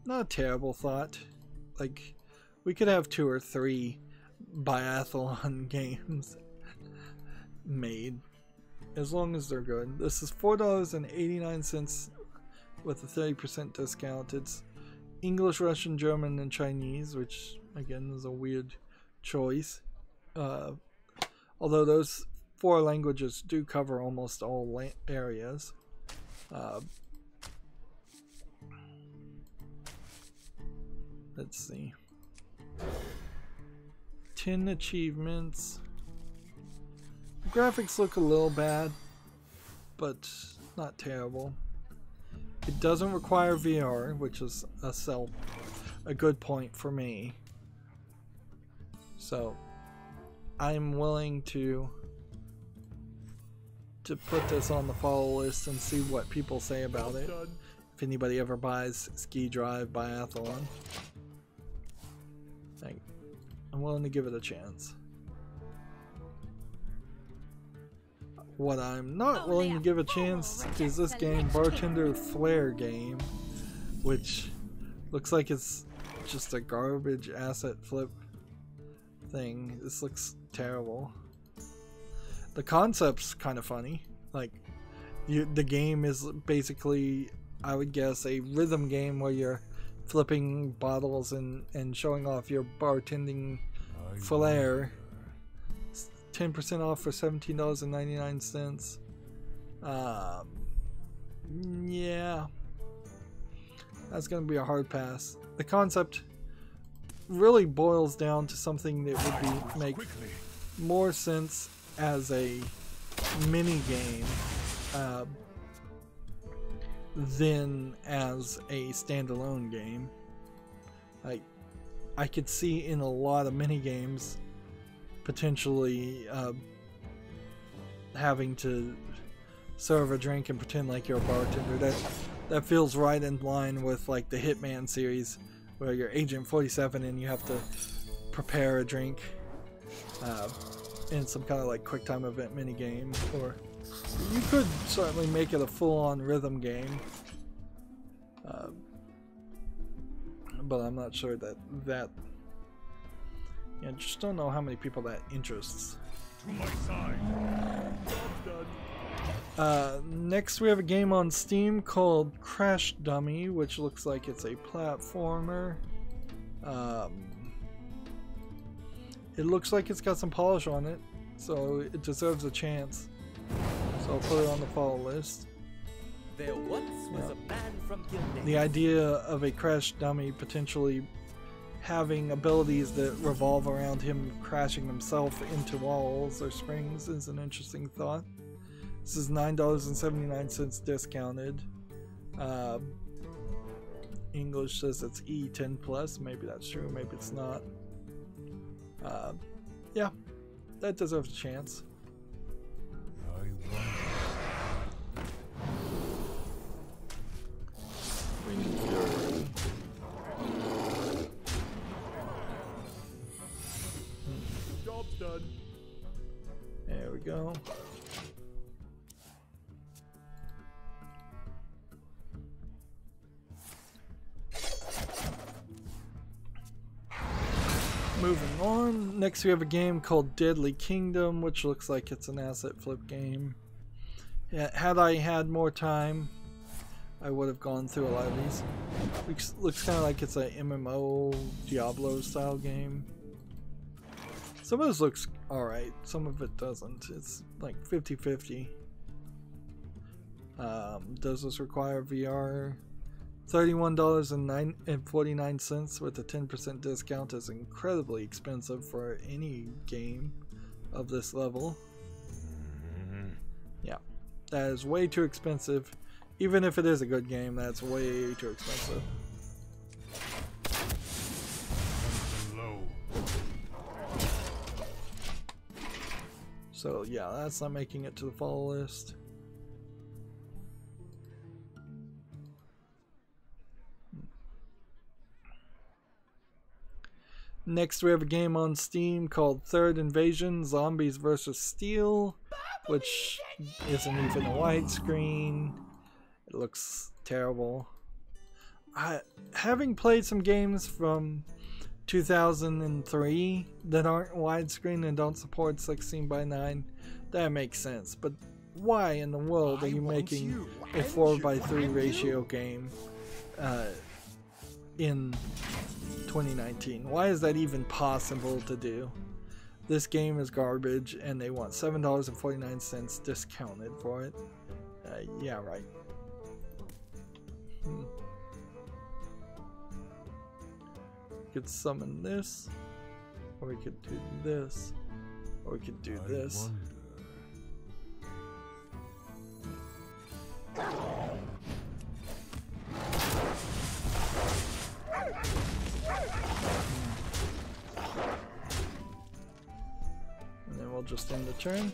not a terrible thought. Like, we could have 2 or 3 biathlon games made, as long as they're good. This is $4.89 with a 30% discount. It's English, Russian, German, and Chinese, which again is a weird choice. Although those 4 languages do cover almost all areas. Let's see. 10 achievements. Graphics look a little bad, but not terrible. It doesn't require VR, which is a good point for me. So I'm willing to put this on the follow list and see what people say about it. If anybody ever buys Ski Drive Biathlon, I'm willing to give it a chance. What I'm not willing to give a chance is this game, Bartender Flare Game, which looks like it's just a garbage asset flip thing. This looks terrible. The concept's kind of funny. Like, the game is basically, I would guess, a rhythm game where you're flipping bottles and showing off your bartending flair. 10% off for $17.99. Yeah, that's gonna be a hard pass. The concept really boils down to something that would make more sense as a mini game than as a standalone game. I could see in a lot of mini games potentially having to serve a drink and pretend like you're a bartender. That feels right in line with like the Hitman series, where you're Agent 47 and you have to prepare a drink in some kind of like quick time event mini game. Or you could certainly make it a full-on rhythm game, but I'm not sure that I just don't know how many people that interests. To my side. Next we have a game on Steam called Crash Dummy, which looks like it's a platformer. It looks like it's got some polish on it, so it deserves a chance. So I'll put it on the follow list. There once was a man from Gildan. The idea of a Crash Dummy potentially having abilities that revolve around him crashing himself into walls or springs is an interesting thought. This is $9.79 discounted. English says it's E10 plus. Maybe that's true, maybe it's not. Yeah, that deserves a chance. Job's done. There we go. Moving on, next we have a game called Deadly Kingdom, which looks like it's an asset flip game. Yeah, had I had more time, I would have gone through a lot of these. Looks kind of like it's a MMO Diablo style game. Some of this looks alright, some of it doesn't. It's like 50-50. Does this require VR? $31.49 with a 10% discount is incredibly expensive for any game of this level. Yeah, that is way too expensive. Even if it is a good game, that's way too expensive. So yeah, that's not making it to the follow list. Next we have a game on Steam called Third Invasion Zombies vs. Steel, which isn't even a widescreen. It looks terrible. Having played some games from 2003 that aren't widescreen and don't support 16:9, that makes sense. But why in the world are you making a 4:3 ratio game in 2019? Why is that even possible to do? this game is garbage and they want $7.49 discounted for it. Yeah, right. Could summon this, or we could do this, or we could do this. And then we'll just end the turn.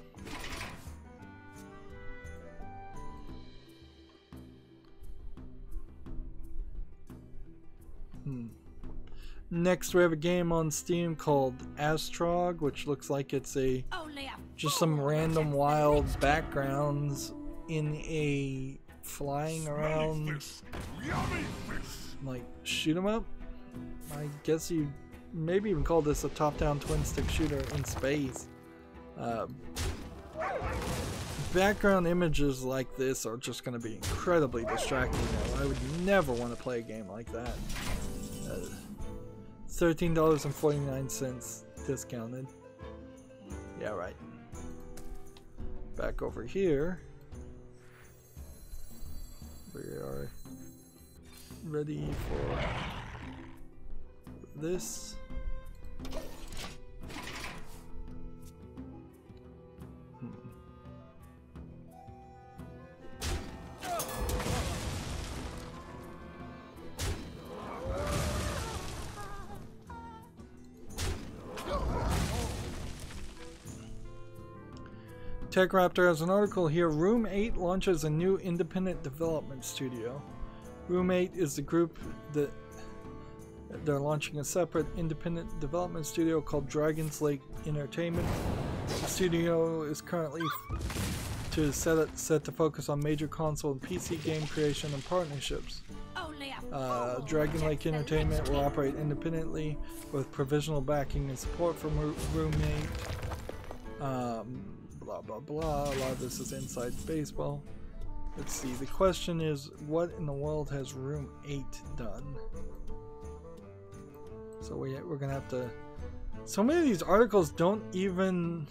Next, we have a game on Steam called Astrog, which looks like it's just some random wild backgrounds in a flying around, like, shoot 'em up. I guess you maybe even call this a top-down twin-stick shooter in space. Background images like this are just going to be incredibly distracting. I would never want to play a game like that. $13.49 discounted. Yeah, right. Back over here. We are ready for this. TechRaptor has an article here. Room 8 launches a new independent development studio. Room 8 is the group that they're launching a separate independent development studio called Dragon's Lake Entertainment. The studio is currently set to focus on major console and PC game creation and partnerships. Dragon Lake Entertainment will operate independently with provisional backing and support from Room 8. Blah blah blah. A lot of this is inside baseball. Let's see. The question is, what in the world has Room 8 done? So we're gonna have to. So many of these articles don't even.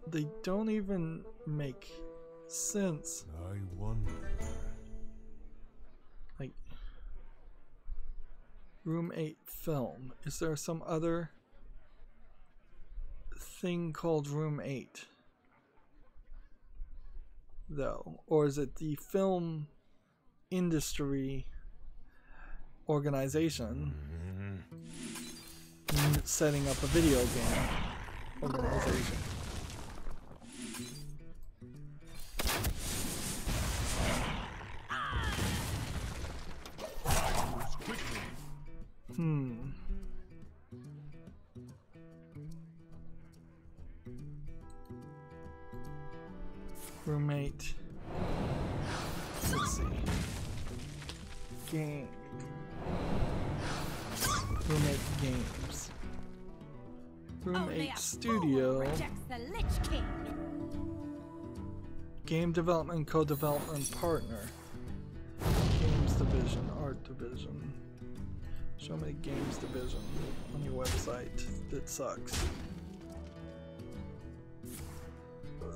They don't even make sense. I wonder. Like, Room 8 film. Is there some other thing called Room 8 though, or is it the film industry organization setting up a video game organization? Room 8. Let's see. Game. Room 8 games. Room 8 studio. Game development co-development partner. Games division, art division. Show me the games division on your website. That sucks.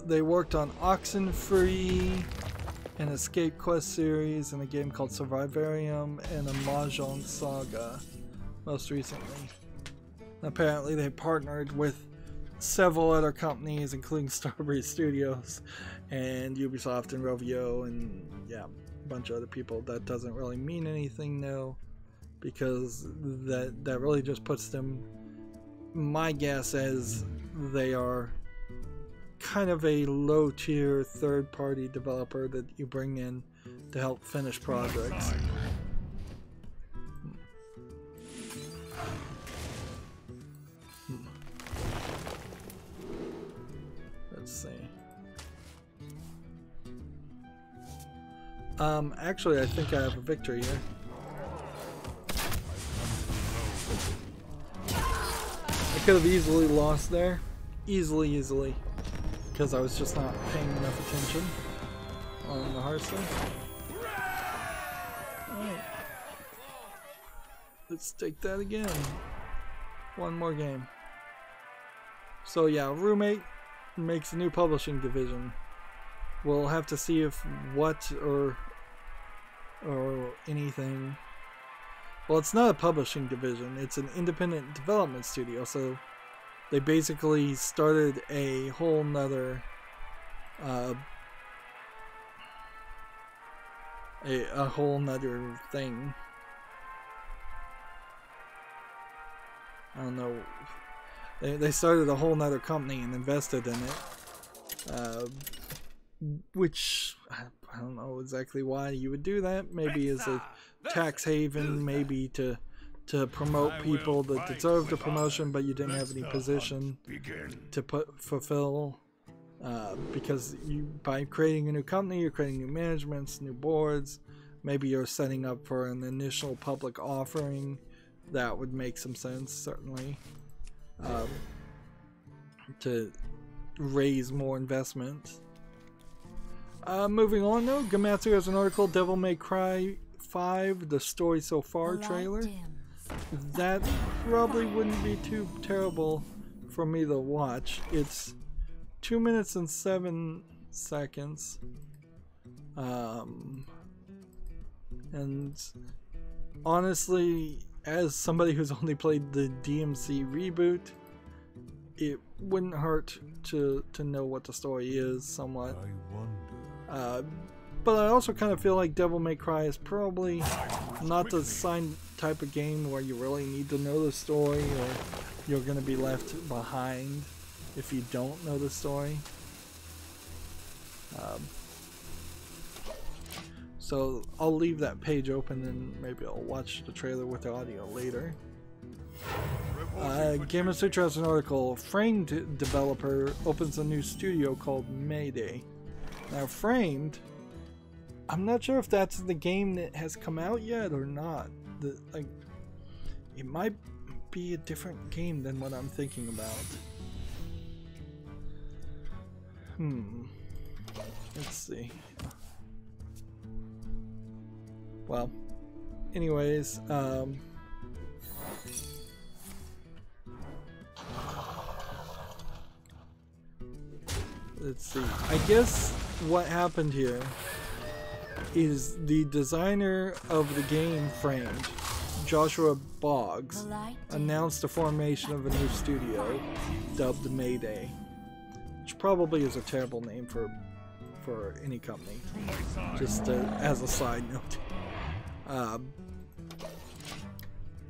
They worked on Oxenfree, an Escape Quest series, and a game called Survivarium, and a Mahjong Saga, most recently. Apparently they partnered with several other companies, including Starbreeze Studios, and Ubisoft and Rovio, and yeah, a bunch of other people. That doesn't really mean anything, though, because that really just puts them, my guess is they are kind of a low-tier third-party developer that you bring in to help finish projects. Let's see. Actually, I think I have a victory here. I could have easily lost there. Easily. Because I was just not paying enough attention on the Hearthstone. Alright. let's take that again. One more game. So yeah, Roommate makes a new publishing division. We'll have to see if what or anything. Well, it's not a publishing division. It's an independent development studio. So they basically started a whole nother a whole nother thing. I don't know. They started a whole nother company and invested in it. Which I don't know exactly why you would do that. Maybe as a tax haven, maybe to promote people that deserve the promotion, but you didn't have any position to fulfill. Because by creating a new company, you're creating new managements, new boards. Maybe you're setting up for an initial public offering. That would make some sense, certainly, to raise more investment. Moving on, though, Gamatsu has an article, Devil May Cry 5, the story so far trailer. That probably wouldn't be too terrible for me to watch. It's 2 minutes and 7 seconds. And honestly, as somebody who's only played the DMC reboot, it wouldn't hurt to know what the story is somewhat. But I also kind of feel like Devil May Cry is probably not the type of game where you really need to know the story, or you're going to be left behind if you don't know the story. So I'll leave that page open and maybe I'll watch the trailer with the audio later. Gamer Sutra has an article, Framed developer opens a new studio called Mayday. Now Framed, I'm not sure if that's the game that has come out yet or not. It might be a different game than what I'm thinking about. Let's see. Well, anyways, let's see. I guess what happened here is the designer of the game Framed, Joshua Boggs, announced the formation of a new studio dubbed Mayday, which probably is a terrible name for any company, just as a side note.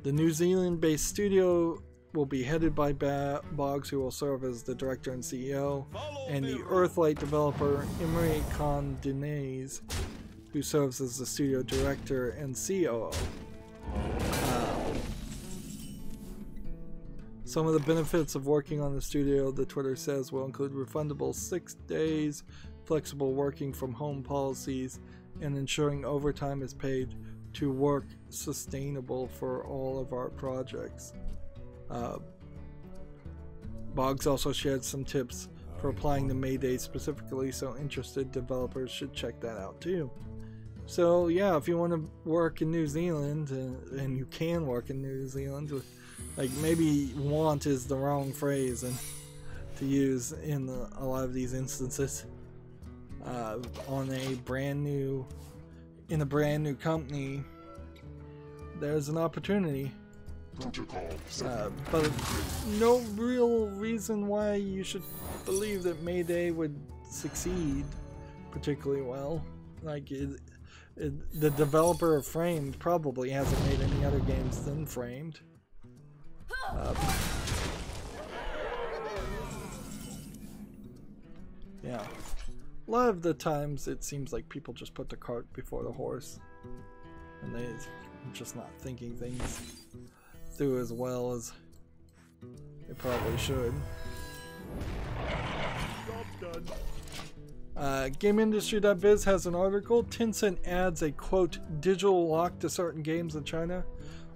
The New Zealand-based studio will be headed by Boggs, who will serve as the director and CEO, and the Earthlight developer Imre Condinez, who serves as the studio director and COO. Some of the benefits of working on the studio, the Twitter says, will include refundable 6 days, flexible working from home policies, and ensuring overtime is paid to work sustainable for all of our projects. Boggs also shared some tips for applying to Mayday specifically, so interested developers should check that out too. So yeah, if you want to work in New Zealand, and you can work in New Zealand, like maybe want is the wrong phrase to use in a lot of these instances, on a brand new company, there's an opportunity. But no real reason why you should believe that Mayday would succeed particularly well. Like the developer of Framed probably hasn't made any other games than Framed. Yeah. A lot of the times it seems like people just put the cart before the horse, and they're just not thinking things through as well as they probably should. GameIndustry.biz has an article, Tencent adds a quote digital lock to certain games in China.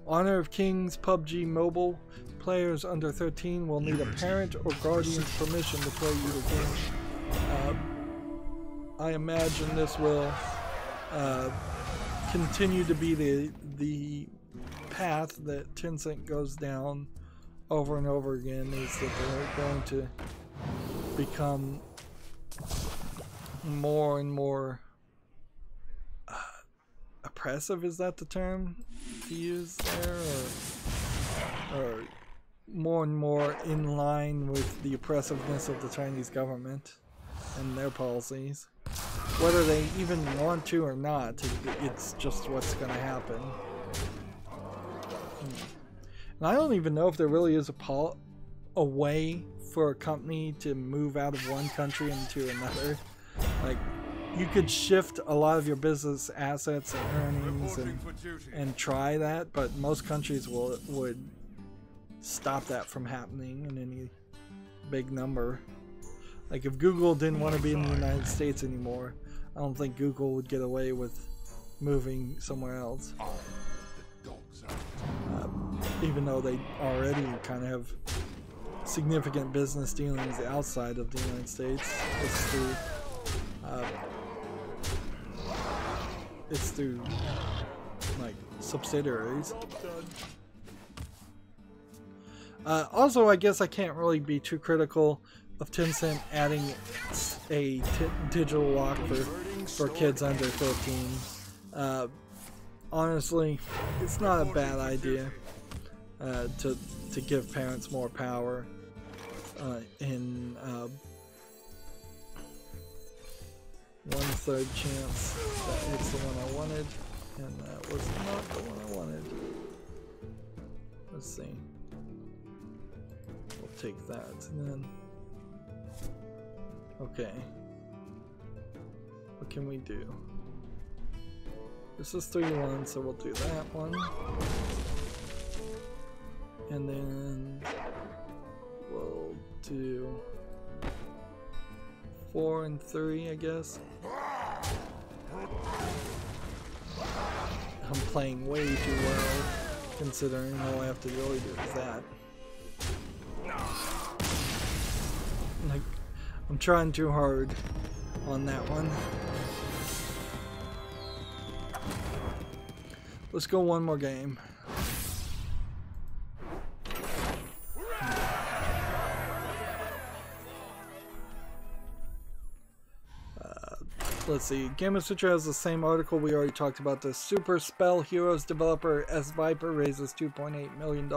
Honor of Kings PUBG Mobile players under 13 will need a parent or guardian's permission to play either game. I imagine this will continue to be the path that Tencent goes down over and over again is that they're going to become more and more oppressive. Is that the term to use there? Or more and more in line with the oppressiveness of the Chinese government and their policies. Whether they even want to or not, it's just what's going to happen. And I don't even know if there really is a way for a company to move out of one country into another. Like, you could shift a lot of your business assets and earnings and try that, but most countries would stop that from happening in any big number. Like, if Google didn't want to be in the United States anymore, I don't think Google would get away with moving somewhere else. Even though they already kind of have significant business dealings outside of the United States. It's through like subsidiaries. Also, I guess I can't really be too critical of Tencent adding a digital lock for kids under 13. Honestly, it's not a bad idea to give parents more power in 1/3 chance that it's the one I wanted, and that was not the one I wanted. Let's see. We'll take that, and then okay. What can we do? This is 3-1, so we'll do that one. And then we'll do 4 and 3, I guess. I'm playing way too well, considering all I have to really do is that. Like, I'm trying too hard on that one. Let's go one more game. Let's see. Game of Sutra has the same article we already talked about. The Super Spell Heroes developer S Viper raises $2.8 million.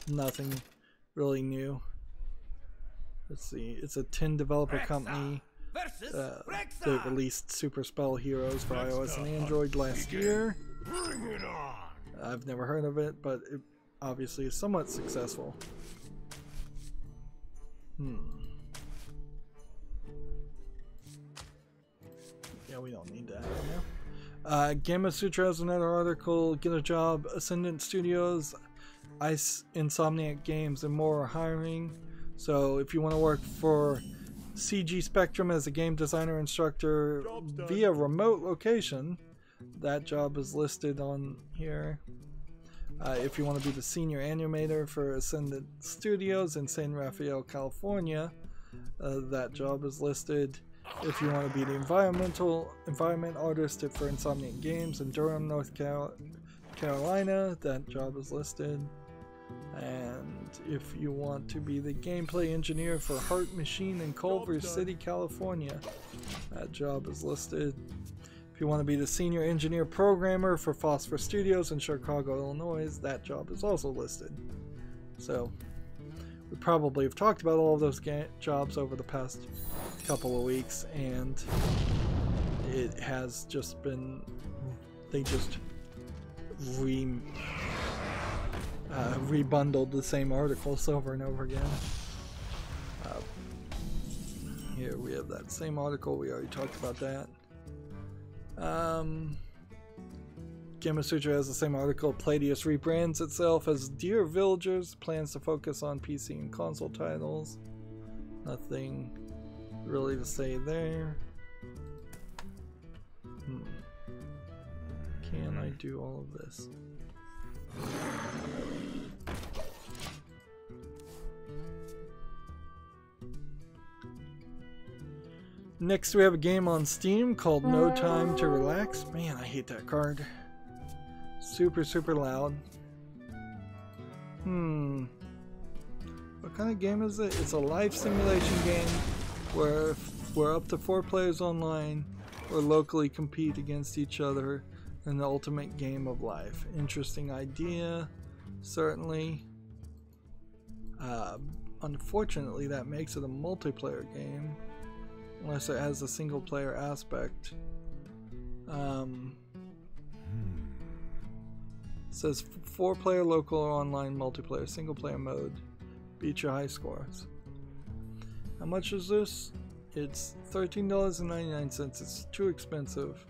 Nothing really new. Let's see. It's a 10 developer company. They released Super Spell Heroes for iOS and Android last year. I've never heard of it, but it obviously is somewhat successful. Yeah, we don't need that right now. Game of Sutra has another article. Get a job. Ascendant Studios, Ice, Insomniac Games, and more are hiring. So if you want to work for CG Spectrum as a game designer instructor via remote location, that job is listed on here. If you want to be the senior animator for Ascendant Studios in San Rafael, California, that job is listed. If you want to be the environment artist for Insomniac Games in Durham, North Carolina, that job is listed. And if you want to be the gameplay engineer for Heart Machine in Culver City, California, that job is listed. If you want to be the senior engineer programmer for Phosphor Studios in Chicago, Illinois, that job is also listed. So we probably have talked about all of those jobs over the past couple of weeks, and it has just been, they just rebundled the same articles over and over again. Here we have that same article, we already talked about that. Game of Sutra has the same article. Palladius rebrands itself as Dear Villagers, plans to focus on PC and console titles. Nothing really to say there. Can I do all of this? Next we have a game on Steam called No Time to Relax. Man, I hate that card. Super, super loud. What kind of game is it? It's a life simulation game where up to 4 players online or locally compete against each other in the ultimate game of life. Interesting idea, certainly. Unfortunately, that makes it a multiplayer game, unless it has a single player aspect. It says 4-player local or online multiplayer, single player mode. Beat your high scores. How much is this? It's $13.99. It's too expensive,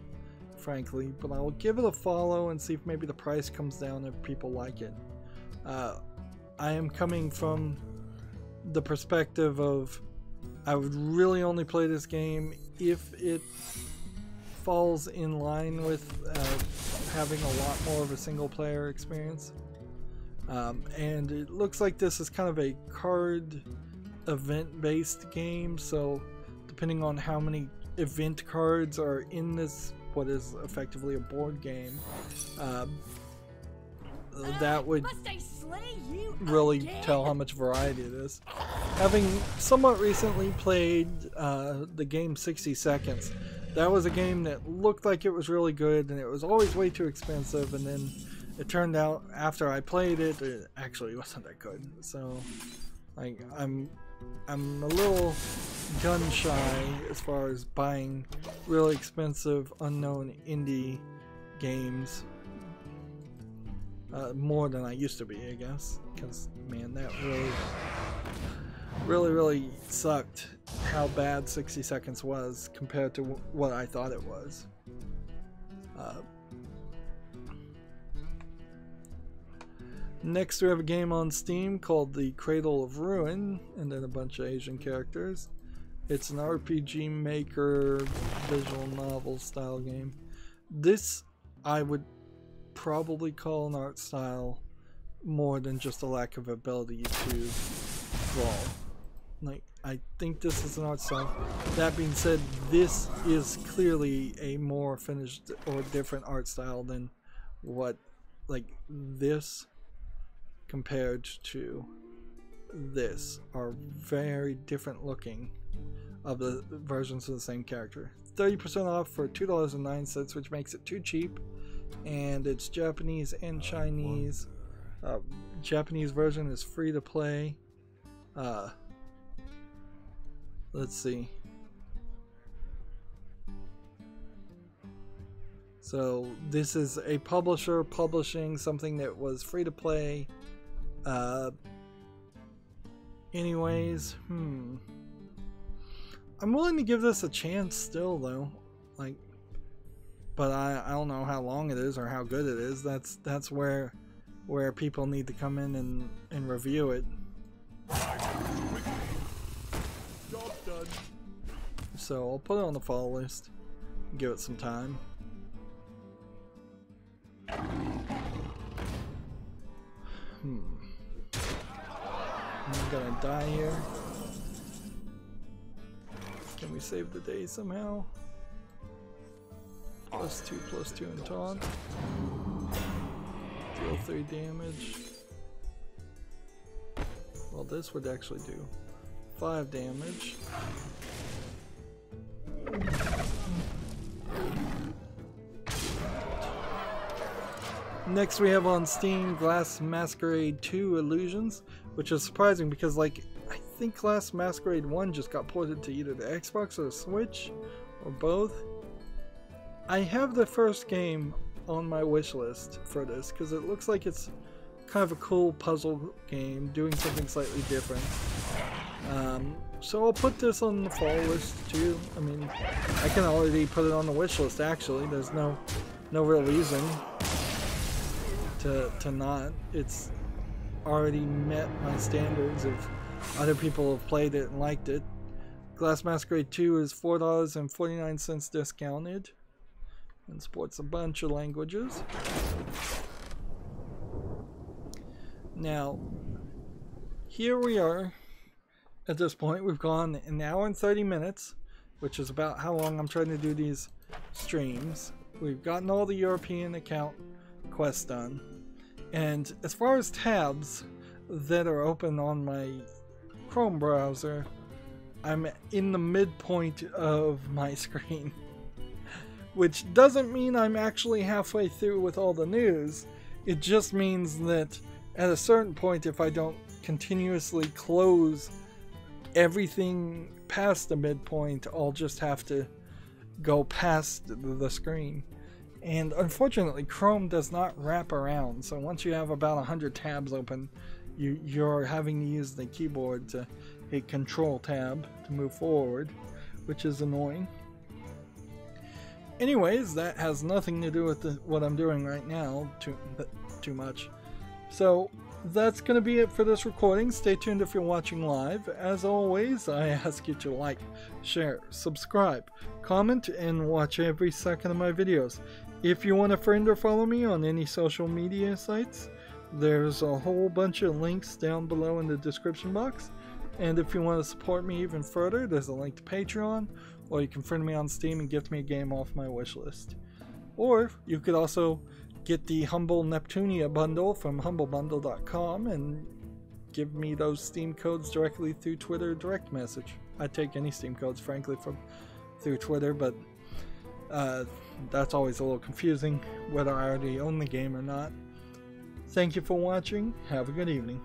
frankly, but I will give it a follow and see if maybe the price comes down if people like it. I am coming from the perspective of I would really only play this game if it falls in line with having a lot more of a single player experience. And it looks like this is kind of a card event based game, so depending on how many event cards are in this, what is effectively a board game, that would really tell how much variety it is. Having somewhat recently played the game 60 Seconds, that was a game that looked like it was really good, and it was always way too expensive, and then it turned out after I played it, it actually wasn't that good. So I'm a little gun shy as far as buying really expensive unknown indie games. More than I used to be, I guess, because man, that really sucked how bad 60 Seconds was compared to what I thought it was. Next we have a game on Steam called The Cradle of Ruin, and then a bunch of Asian characters. It's an RPG maker visual novel style game. This I would probably call an art style more than just a lack of ability to draw. Like, I think this is an art style. That being said, this is clearly a more finished or different art style than what, like, this compared to this are very different looking of the versions of the same character. 30% off for $2.09, which makes it too cheap, and it's Japanese and Chinese. Japanese version is free to play. Let's see. So this is a publisher publishing something that was free to play. Anyways, I'm willing to give this a chance still, though. Like, but I don't know how long it is or how good it is. That's where people need to come in and review it. Job done. So I'll put it on the follow list. Give it some time. I'm gonna die here. Can we save the day somehow? +2/+2 in taunt. Deal 3 damage. Well, this would actually do 5 damage. Next we have on Steam Glass Masquerade 2 Illusions, which is surprising because, like, I think Glass Masquerade 1 just got ported to either the Xbox or the Switch, or both. I have the first game on my wish list for this because it looks like it's kind of a cool puzzle game doing something slightly different. So I'll put this on the fall list too. I mean, I can already put it on the wish list actually. There's no real reason to not. It's already met my standards of other people have played it and liked it. Glass Masquerade 2 is $4.49 discounted and sports a bunch of languages. Now, here we are at this point. We've gone an hour and 30 minutes, which is about how long I'm trying to do these streams. We've gotten all the European account quests done. And as far as tabs that are open on my Chrome browser, I'm in the midpoint of my screen. Which doesn't mean I'm actually halfway through with all the news. It just means that at a certain point, if I don't continuously close everything past the midpoint, I'll just have to go past the screen. And unfortunately, Chrome does not wrap around. So once you have about 100 tabs open, you're having to use the keyboard to hit Control Tab to move forward, which is annoying. Anyways, that has nothing to do with what I'm doing right now too much. So that's going to be it for this recording. Stay tuned if you're watching live. As always, I ask you to like, share, subscribe, comment, and watch every second of my videos. If you want to friend or follow me on any social media sites, there's a whole bunch of links down below in the description box. And if you want to support me even further, there's a link to Patreon, or you can friend me on Steam and gift me a game off my wishlist. Or you could also get the Humble Neptunia bundle from humblebundle.com and give me those Steam codes directly through Twitter direct message. I take any Steam codes, frankly, through Twitter, but that's always a little confusing whether I already own the game or not. Thank you for watching. Have a good evening.